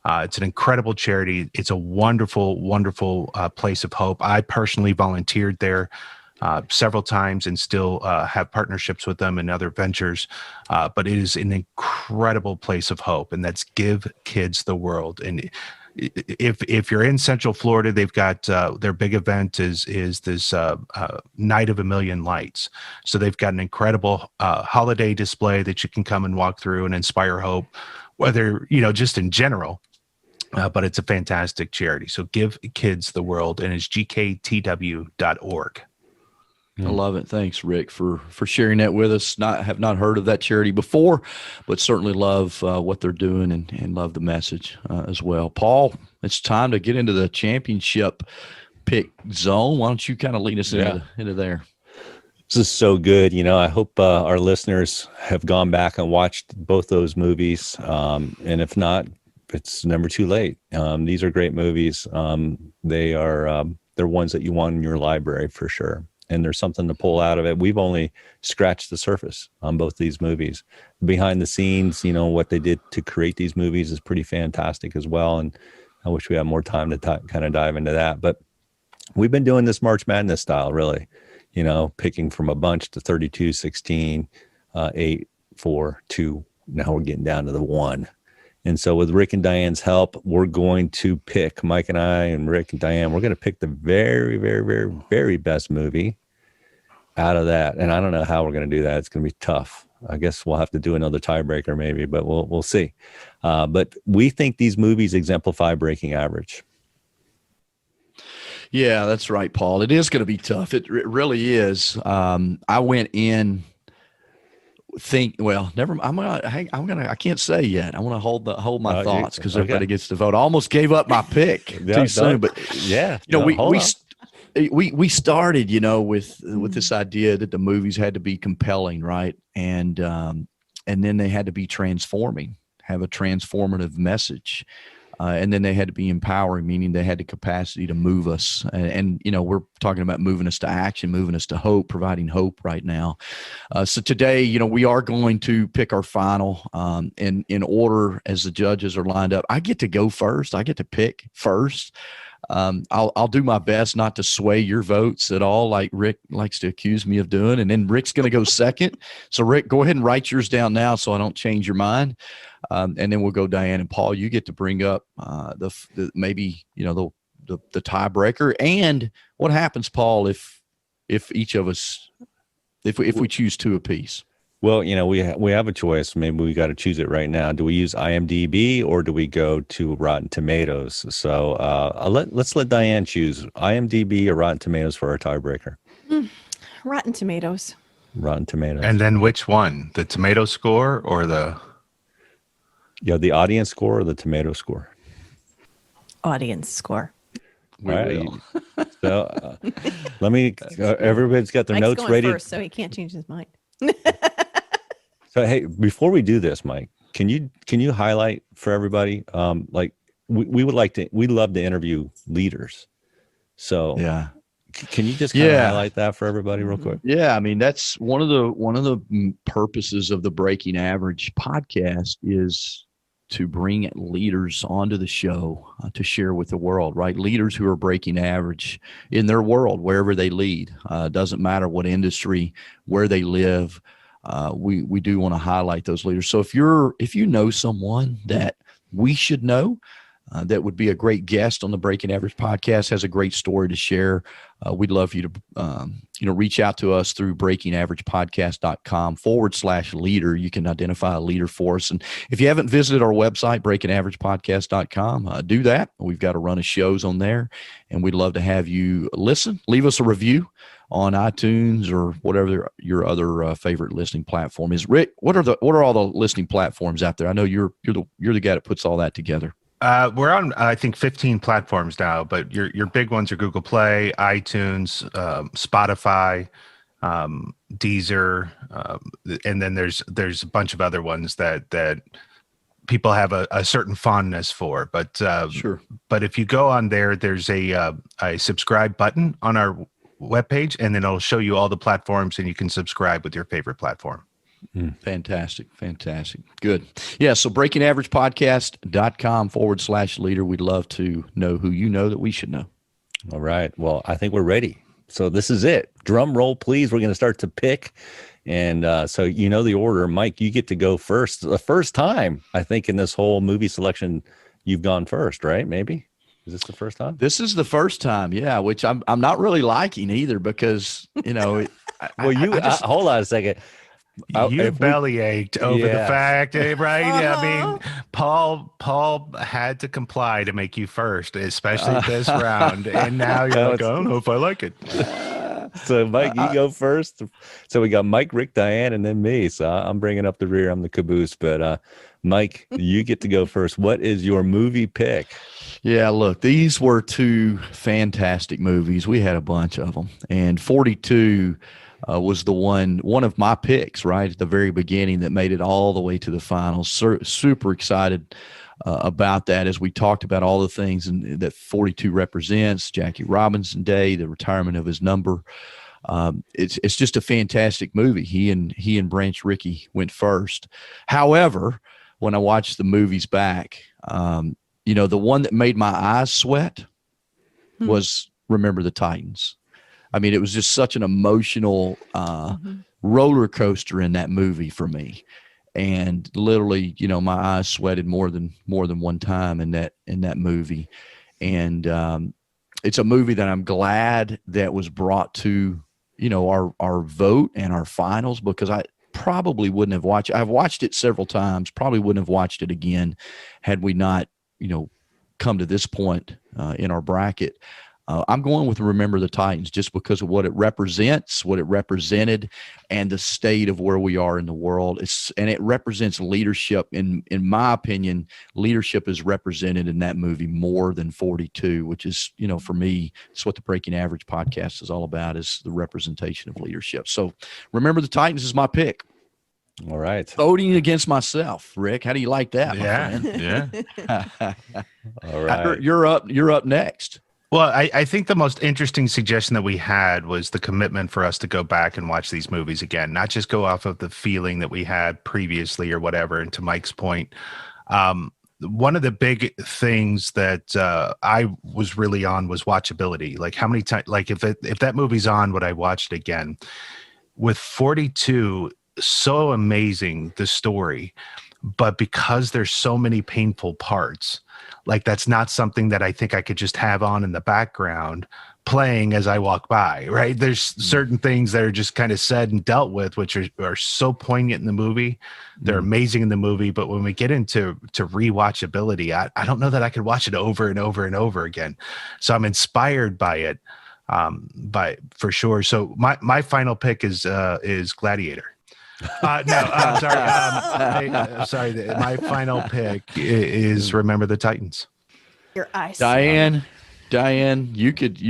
It's an incredible charity. It's a wonderful, wonderful place of hope. I personally volunteered there several times and still have partnerships with them and other ventures. But it is an incredible place of hope, and that's Give Kids the World. And if you're in Central Florida, they've got their big event is this Night of a Million Lights. So they've got an incredible holiday display that you can come and walk through and inspire hope, whether, just in general. But it's a fantastic charity. So Give Kids the World, and it's gktw.org. I love it. Thanks, Rick, for sharing that with us. Have not heard of that charity before, but certainly love what they're doing and love the message as well. Paul, it's time to get into the championship pick zone. Why don't you kind of lead us into there? This is so good. I hope our listeners have gone back and watched both those movies. And if not, it's never too late. These are great movies. They're ones that you want in your library for sure. And there's something to pull out of it. We've only scratched the surface on both these movies. Behind the scenes, what they did to create these movies is pretty fantastic as well. And I wish we had more time to kind of dive into that. But we've been doing this March Madness style, really, picking from a bunch to 32, 16, 8, 4, 2. Now we're getting down to the 1. And so with Rick and Diane's help, we're going to pick, Mike and I and Rick and Diane, we're going to pick the very, very, very, very best movie out of that. And I don't know how we're going to do that. It's going to be tough. I guess we'll have to do another tiebreaker maybe, but we'll see. But we think these movies exemplify breaking average. Yeah, that's right, Paul. It is going to be tough. It really is. I went in never. I can't say yet. I want to hold my thoughts because everybody gets to vote. I almost gave up my pick too soon, but we started, with this idea that the movies had to be compelling, right? And then they had to be transforming, have a transformative message. And then they had to be empowering, meaning they had the capacity to move us. And we're talking about moving us to action, moving us to hope, providing hope right now. So today, we are going to pick our final in order as the judges are lined up. I get to go first. I get to pick first. I'll do my best not to sway your votes at all, like Rick likes to accuse me of doing. And then Rick's going to go second. So Rick, go ahead and write yours down now so I don't change your mind. And then we'll go Diane and Paul. You get to bring up the tiebreaker. And what happens, Paul, if each of us if we choose two apiece? Well, we have a choice. Maybe we got to choose it right now. Do we use IMDb or do we go to Rotten Tomatoes? So let's let Diane choose IMDb or Rotten Tomatoes for our tiebreaker. Rotten Tomatoes. Rotten Tomatoes. And then which one? The tomato score or the audience score or the tomato score? Audience score. All right. So let me. Everybody's got their Mike's notes ready. First, so he can't change his mind. So hey, before we do this, Mike, can you highlight for everybody? We'd love to interview leaders. So yeah. Can you just kind of highlight that for everybody real quick? Yeah, I mean that's one of the purposes of the Breaking Average podcast is to bring leaders onto the show to share with the world, right? Leaders who are breaking average in their world, wherever they lead. Doesn't matter what industry, where they live. We do want to highlight those leaders. So if you know someone that we should know, that would be a great guest on the Breaking Average podcast, has a great story to share, we'd love you to reach out to us through breakingaveragepodcast.com/leader. You can identify a leader for us. And if you haven't visited our website, breakingaveragepodcast.com, do that. We've got a run of shows on there, and we'd love to have you listen. Leave us a review on iTunes or whatever your other favorite listening platform is. Rick, what are all the listening platforms out there? I know you're the guy that puts all that together. We're on, I think, 15 platforms now, but your big ones are Google Play, iTunes, Spotify, Deezer, and then there's a bunch of other ones that people have a certain fondness for. But sure. But if you go on there, there's a subscribe button on our webpage, and then it'll show you all the platforms, and you can subscribe with your favorite platform. Fantastic. Good. Yeah. So breakingaveragepodcast.com/leader. We'd love to know who you know that we should know. All right. Well, I think we're ready. So this is it. Drum roll, please. We're going to start to pick. And so the order. Mike, you get to go first. The first time, I think, in this whole movie selection, you've gone first, right? Maybe? Is this the first time? This is the first time, yeah, which I'm not really liking either because, Well, hold on a second. You belly ached over the fact, right? I mean, Uh-huh. Paul had to comply to make you first, especially this round. And now you're like, I don't know if I like it. So Mike, you go first. So we got Mike, Rick, Diane, and then me. So I'm bringing up the rear. I'm the caboose. But Mike, you get to go first. What is your movie pick? Yeah, look, these were two fantastic movies. We had a bunch of them, and 42 was the one of my picks right at the very beginning that made it all the way to the finals. Super excited about that as we talked about all the things that 42 represents. Jackie Robinson Day, the retirement of his number. It's just a fantastic movie. He and Branch Rickey went first. However, when I watched the movies back, the one that made my eyes sweat was Remember the Titans. I mean, it was just such an emotional roller coaster in that movie for me. And literally, my eyes sweated more than one time in that movie. And it's a movie that I'm glad that was brought to, our vote and our finals, because I probably wouldn't have watched it. I've watched it several times, probably wouldn't have watched it again had we not, come to this point in our bracket. I'm going with Remember the Titans just because of what it represents, what it represented, and the state of where we are in the world. And it represents leadership. In my opinion, leadership is represented in that movie more than 42, which is, for me, it's what the Breaking Average podcast is all about, is the representation of leadership. So Remember the Titans is my pick. All right. Voting against myself, Rick. How do you like that, my friend? Yeah. All right. You're up next. Well, I think the most interesting suggestion that we had was the commitment for us to go back and watch these movies again, not just go off of the feeling that we had previously or whatever. And to Mike's point, one of the big things that I was really on was watchability. Like how many times, like if that movie's on, would I watch it again? With 42, so amazing, the story, but because there's so many painful parts, like that's not something that I think I could just have on in the background playing as I walk by, right? There's certain things that are just kind of said and dealt with, which are so poignant in the movie. They're amazing in the movie. But when we get into rewatchability, I don't know that I could watch it over and over and over again. So I'm inspired by it, for sure. So my final pick is Gladiator. No, I'm sorry. Sorry. My final pick is Remember the Titans. Your eyes. Diane, you could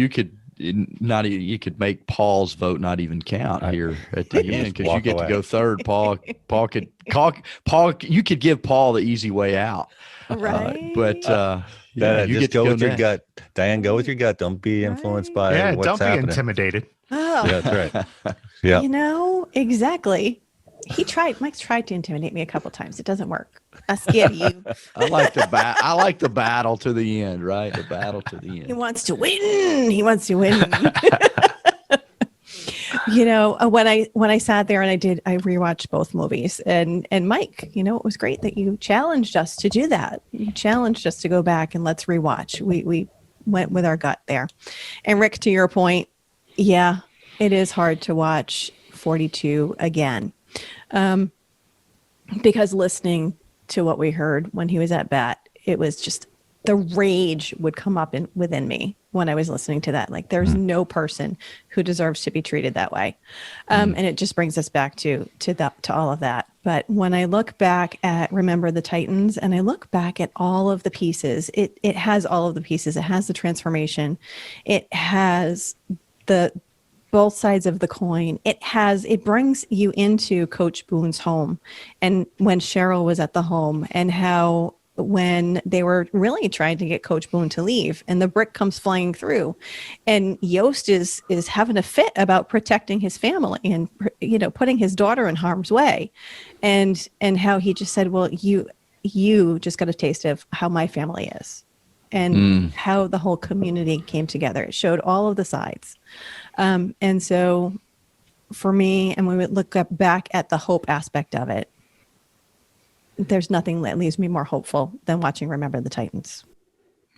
make Paul's vote not even count here at the end, because you get to go third. Paul, you could give Paul the easy way out, right? You get to go go with your next. gut. Diane, go with your gut. Don't be influenced by what's don't be happening. intimidated. Oh, Yeah, that's right. Yeah. Exactly. Mike's tried to intimidate me a couple times. It doesn't work. I scared you. I like the battle to the end, right? The battle to the end. He wants to win. When I sat there and I rewatched both movies, and Mike, it was great that you challenged us to do that. You challenged us to go back and let's rewatch. We went with our gut there. And Rick, to your point, yeah, it is hard to watch 42 again. Because listening to what we heard when he was at bat, it was just the rage would come up within me when I was listening to that. Like there's no person who deserves to be treated that way. And it just brings us back to all of that. But when I look back at Remember the Titans and I look back at all of the pieces, it has all of the pieces. It has the transformation. It has both sides of the coin. It brings you into Coach Boone's home, and when Cheryl was at the home, and how when they were really trying to get Coach Boone to leave, and the brick comes flying through, and Yost is having a fit about protecting his family and putting his daughter in harm's way, and how he just said, well, you just got a taste of how my family is. And how the whole community came together. It showed all of the sides. And so for me, and when we look back at the hope aspect of it, there's nothing that leaves me more hopeful than watching Remember the Titans.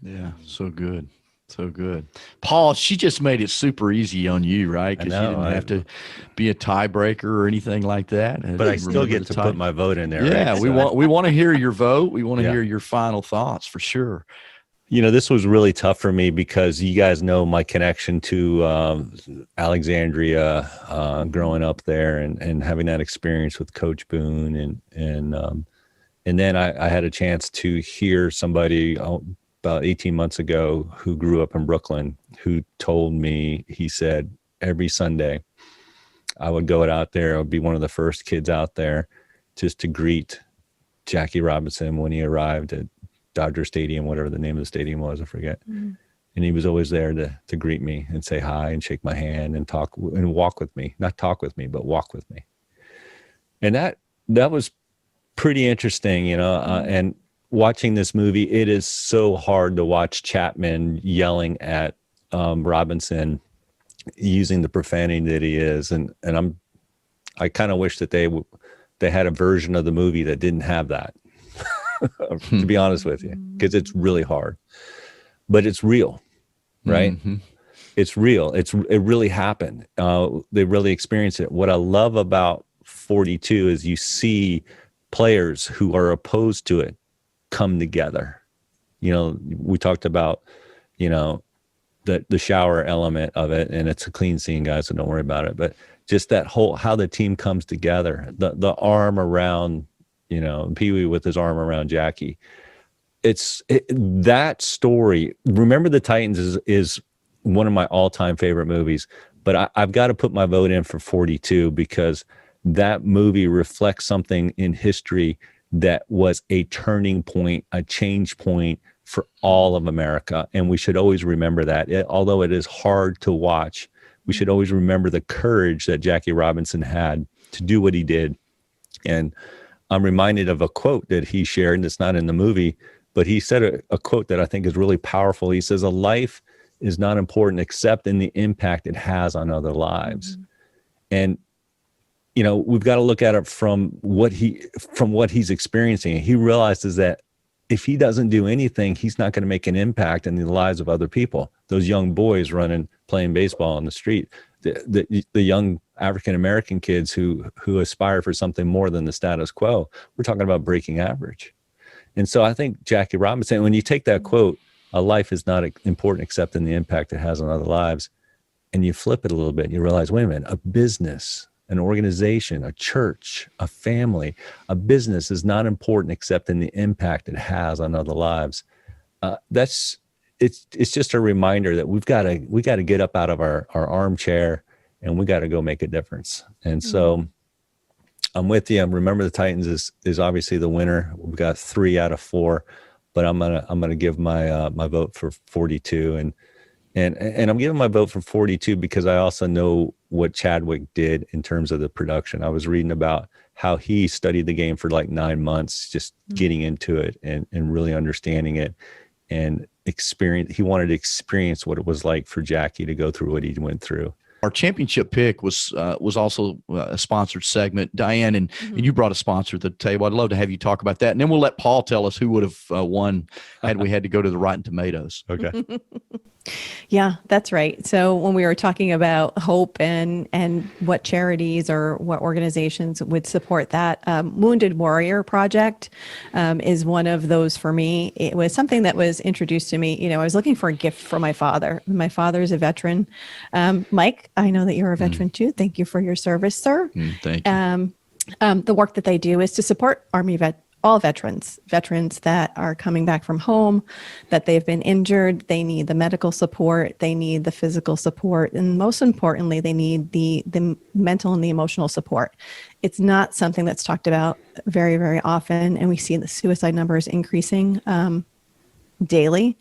Yeah, so good. So good. Paul, she just made it super easy on you, right? I Because you know. didn't have to be a tiebreaker or anything like that. But I still get to put my vote in there. Yeah, right? we want to hear your vote. We want to Yeah. hear your final thoughts for sure. This was really tough for me because you guys know my connection to Alexandria, growing up there and having that experience with Coach Boone. And then I had a chance to hear somebody about 18 months ago who grew up in Brooklyn, who told me, he said, every Sunday I would go out there. I would be one of the first kids out there just to greet Jackie Robinson when he arrived at Dodger Stadium, whatever the name of the stadium was, I forget. Mm-hmm. And he was always there to greet me and say hi and shake my hand and talk and walk with me, not talk with me, but walk with me. And that was pretty interesting, and watching this movie, it is so hard to watch Chapman yelling at Robinson, using the profanity that he is. And I kind of wish that they had a version of the movie that didn't have that, to be honest with you, because it's really hard, but it's real, right? Mm-hmm. It's real. It really happened. They really experienced it. What I love about 42 is you see players who are opposed to it come together. We talked about, the shower element of it, and it's a clean scene, guys, so don't worry about it. But just that whole, how the team comes together, the arm around, Pee Wee with his arm around Jackie. That story. Remember the Titans is one of my all-time favorite movies, but I've got to put my vote in for 42 because that movie reflects something in history that was a turning point, a change point for all of America. And we should always remember that. Although it is hard to watch, we should always remember the courage that Jackie Robinson had to do what he did. And I'm reminded of a quote that he shared, and it's not in the movie, but he said a quote that I think is really powerful. He says, "A life is not important except in the impact it has on other lives." Mm-hmm. And we've got to look at it from what he's experiencing. He realizes that if he doesn't do anything, he's not going to make an impact in the lives of other people. Those young boys playing baseball on the street, the young African-American kids who aspire for something more than the status quo. We're talking about breaking average. And so I think Jackie Robinson, when you take that quote, "A life is not important except in the impact it has on other lives," and you flip it a little bit, and you realize, wait a minute, a business, an organization, a church, a family, a business is not important except in the impact it has on other lives. It's just a reminder that we got to get up out of our armchair and we got to go make a difference. And so I'm with you. Remember the Titans is obviously the winner. We've got 3 out of 4, but I'm gonna give my vote for 42 and I'm giving my vote for 42 because I also know what Chadwick did in terms of the production. I was reading about how he studied the game for like 9 months, just getting into it and really understanding it and he wanted to experience what it was like for Jackie to go through what he went through. Our championship pick was also a sponsored segment, Diane, and you brought a sponsor to the table. I'd love to have you talk about that, and then we'll let Paul tell us who would have won had we had to go to the Rotten Tomatoes. Okay. Yeah, that's right. So when we were talking about hope and what charities or what organizations would support that, Wounded Warrior Project is one of those for me. It was something that was introduced to me. I was looking for a gift for my father. My father is a veteran. Mike, I know that you're a veteran too. Thank you for your service, sir. Thank you. The work that they do is to support all veterans that are coming back from home, that they've been injured. They need the medical support. They need the physical support. And most importantly, they need the mental and the emotional support. It's not something that's talked about very, very often. And we see the suicide numbers increasing daily.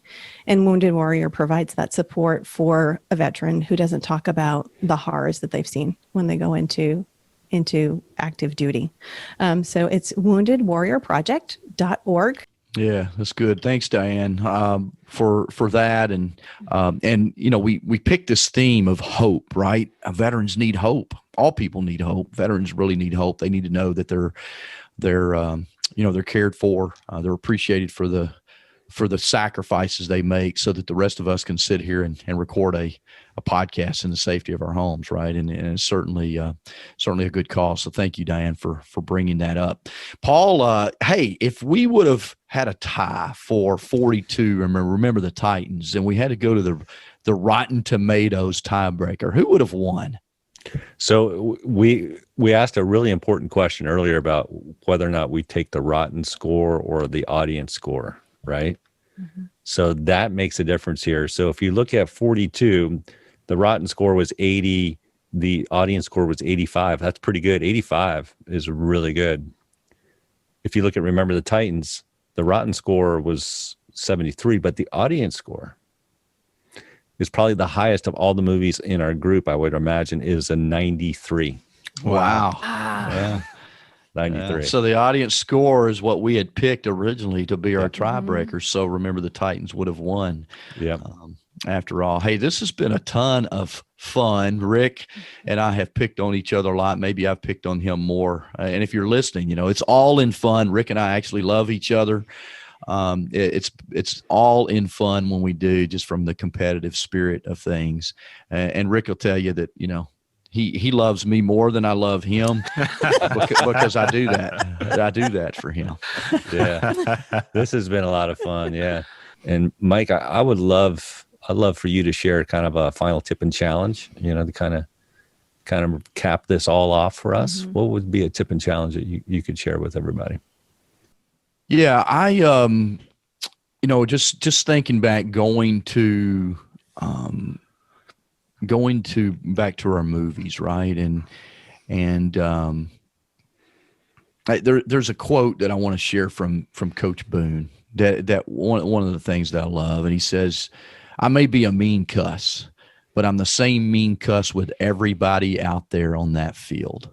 And Wounded Warrior provides that support for a veteran who doesn't talk about the horrors that they've seen when they go into active duty. So it's woundedwarriorproject.org. Yeah, that's good. Thanks, Diane, for that. And we picked this theme of hope, right? Veterans need hope. All people need hope. Veterans really need hope. They need to know that they're cared for. They're appreciated for for the sacrifices they make so that the rest of us can sit here and record a podcast in the safety of our homes, right? And it's certainly a good cause. So thank you, Diane, for bringing that up. Paul, hey, if we would have had a tie for 42, remember the Titans, and we had to go to the Rotten Tomatoes tiebreaker, who would have won? So we asked a really important question earlier about whether or not we take the Rotten score or the audience score, right? Mm-hmm. So that makes a difference here. So if you look at 42, the Rotten score was 80, the audience score was 85. That's pretty good. 85 is really good. If you look at Remember the Titans, the Rotten score was 73, but the audience score is probably the highest of all the movies in our group, I would imagine, is a 93. Wow. Yeah. 93. Yeah. So the audience score is what we had picked originally to be our tiebreaker. So Remember the Titans would have won. Yeah. After all, hey, this has been a ton of fun. Rick and I have picked on each other a lot. Maybe I've picked on him more. And if you're listening, it's all in fun. Rick and I actually love each other. It's all in fun when we do, just from the competitive spirit of things. And Rick will tell you that, he loves me more than I love him because I do that. I do that for him. Yeah. This has been a lot of fun. Yeah. And Mike, I'd love for you to share kind of a final tip and challenge, to kind of cap this all off for us. Mm-hmm. What would be a tip and challenge that you could share with everybody? Yeah, I just thinking back, going to back to our movies, right? And there's a quote that I want to share from Coach Boone that one of the things that I love, and he says, "I may be a mean cuss, but I'm the same mean cuss with everybody out there on that field.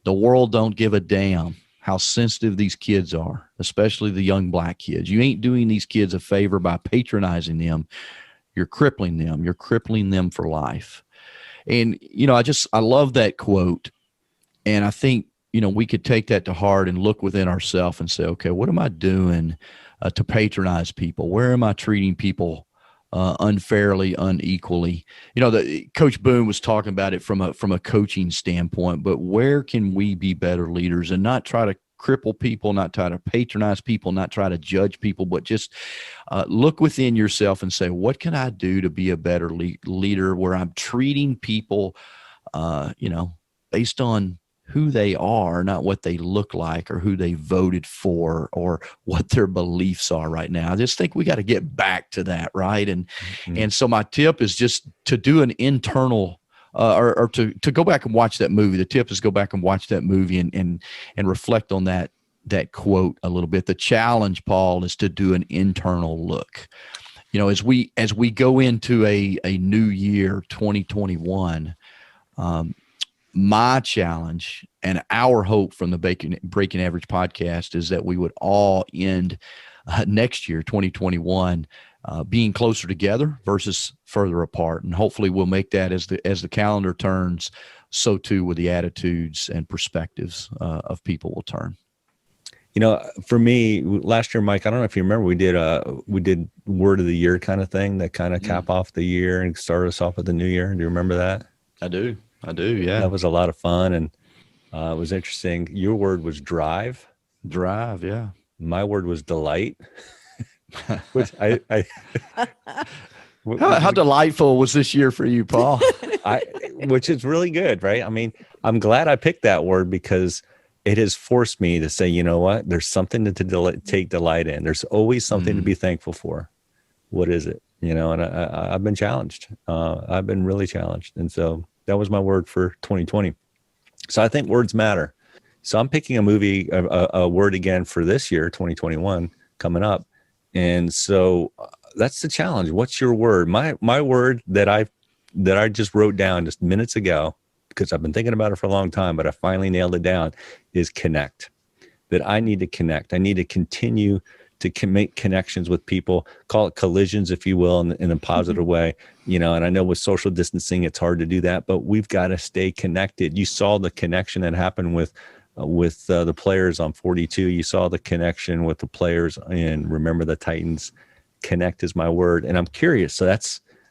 The world don't give a damn how sensitive these kids are, especially the young black kids. You ain't doing these kids a favor by patronizing them. You're crippling them. You're crippling them for life." And, I love that quote. And I think, we could take that to heart and look within ourselves and say, okay, what am I doing to patronize people? Where am I treating people unfairly, unequally? Coach Boone was talking about it from a coaching standpoint, but where can we be better leaders and not try to cripple people, not try to patronize people, not try to judge people, but just look within yourself and say, what can I do to be a better leader where I'm treating people, based on who they are, not what they look like or who they voted for or what their beliefs are right now. I just think we got to get back to that, right? And so my tip is just to do an internal or to go back and watch that movie. The tip is go back and watch that movie and reflect on that quote a little bit. The challenge, Paul, is to do an internal look. As we go into a new year, 2021, my challenge and our hope from the Breaking Average podcast is that we would all end next year, 2021, being closer together versus further apart. And hopefully we'll make that as the calendar turns, so too with the attitudes and perspectives of people will turn. For me, last year, Mike, I don't know if you remember, we did word of the year kind of thing that kind of cap off the year and start us off with the new year. Do you remember that? I do. Yeah. That was a lot of fun. And it was interesting. Your word was drive. Drive. Yeah. My word was delight. Which how delightful was this year for you, Paul? Which is really good, right? I mean, I'm glad I picked that word because it has forced me to say, you know what? There's something to take delight in. There's always something to be thankful for. What is it? And I've been challenged. I've been really challenged. And so that was my word for 2020. So I think words matter. So I'm picking a word again for this year, 2021, coming up. And so that's the challenge. What's your word? My word that I just wrote down just minutes ago, because I've been thinking about it for a long time, but I finally nailed it down, is connect. That I need to connect. I need to continue to make connections with people, call it collisions, if you will, in a positive way, and I know with social distancing, it's hard to do that, but we've got to stay connected. You saw the connection that happened with the players on 42. You saw the connection with the players in Remember the Titans. connect is my word. And I'm curious. So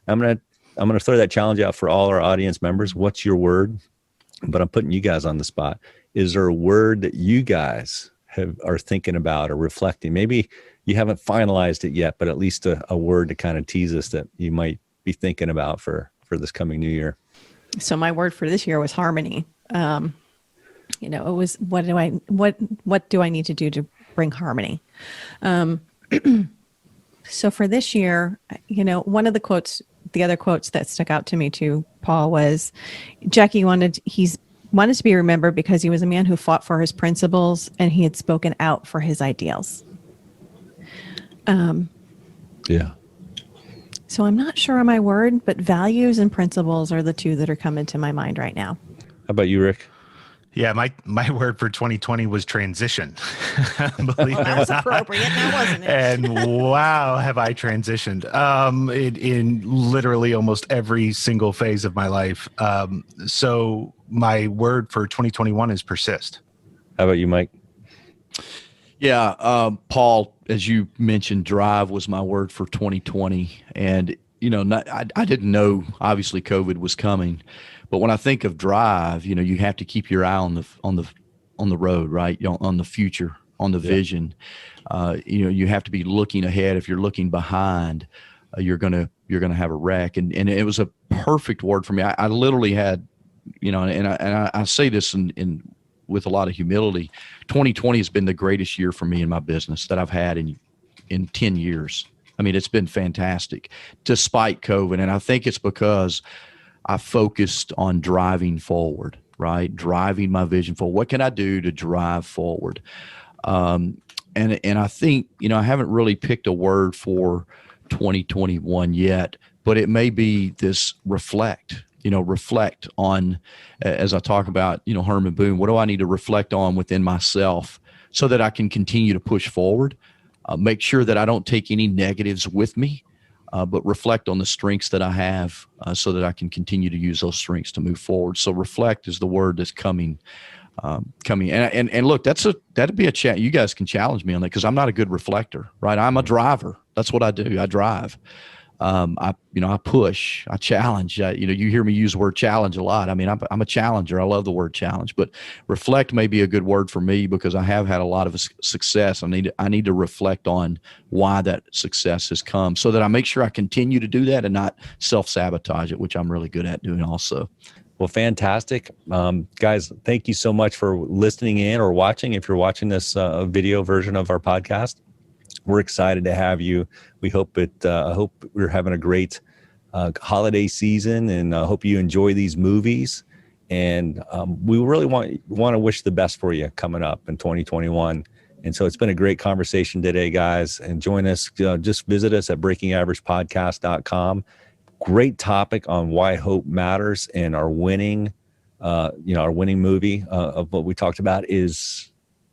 I'm going to throw that challenge out for all our audience members. What's your word? But I'm putting you guys on the spot. Is there a word that you guys are thinking about or reflecting? Maybe you haven't finalized it yet, but at least a word to kind of tease us that you might be thinking about for this coming new year. So my word for this year was harmony. It was, what do I need to do to bring harmony? So for this year, one of the other quotes that stuck out to me too, Paul, was Jackie wanted to be remembered because he was a man who fought for his principles and he had spoken out for his ideals. Yeah. So I'm not sure on my word, but values and principles are the two that are coming to my mind right now. How about you, Rick? Yeah, my word for 2020 was transition. Believe that was appropriate now, wasn't it? And wow, have I transitioned in literally almost every single phase of my life. So my word for 2021 is persist. How about you, Mike? Yeah, Paul, as you mentioned, drive was my word for 2020. And, I didn't know, obviously, COVID was coming. But when I think of drive, you have to keep your eye on the road, right? On the future, on the vision. You have to be looking ahead. If you're looking behind, you're gonna have a wreck. And it was a perfect word for me. I literally had, and I say this in with a lot of humility. 2020 has been the greatest year for me in my business that I've had in 10 years. I mean, it's been fantastic despite COVID. And I think it's because I focused on driving forward, right? Driving my vision forward. What can I do to drive forward? And I think, I haven't really picked a word for 2021 yet, but it may be this reflect on, as I talk about, Herman Boone, what do I need to reflect on within myself so that I can continue to push forward, make sure that I don't take any negatives with me, but reflect on the strengths that I have so that I can continue to use those strengths to move forward. So reflect is the word that's coming. And look, that'd be a chat. You guys can challenge me on that because I'm not a good reflector, right? I'm a driver. That's what I do. I drive. I push, I challenge. You hear me use the word challenge a lot. I mean, I'm a challenger. I love the word challenge, but reflect may be a good word for me because I have had a lot of success. I need to reflect on why that success has come so that I make sure I continue to do that and not self-sabotage it, which I'm really good at doing also. Well, fantastic. Guys, thank you so much for listening in or watching. If you're watching this video version of our podcast, we're excited to have you. We hope I hope we're having a great holiday season, and I hope you enjoy these movies. And we really want to wish the best for you coming up in 2021. And so it's been a great conversation today, guys. And join us. Just visit us at breakingaveragepodcast.com. Great topic on why hope matters, and our winning movie of what we talked about is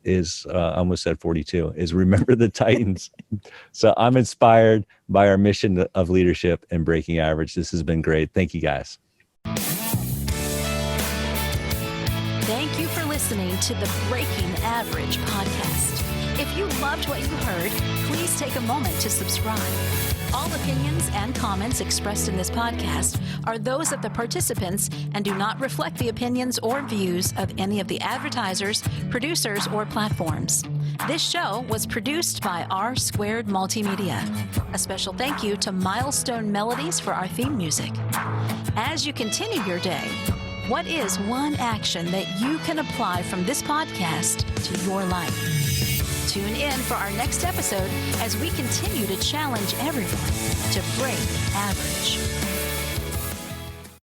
I almost said 42, is Remember the Titans. So I'm inspired by our mission of leadership and breaking average. This has been great. Thank you, guys. Thank you for listening to the Breaking Average podcast. If you loved what you heard, please take a moment to subscribe. All opinions and comments expressed in this podcast are those of the participants and do not reflect the opinions or views of any of the advertisers, producers, or platforms. This show was produced by R Squared Multimedia. A special thank you to Milestone Melodies for our theme music. As you continue your day, what is one action that you can apply from this podcast to your life? Tune in for our next episode as we continue to challenge everyone to break average.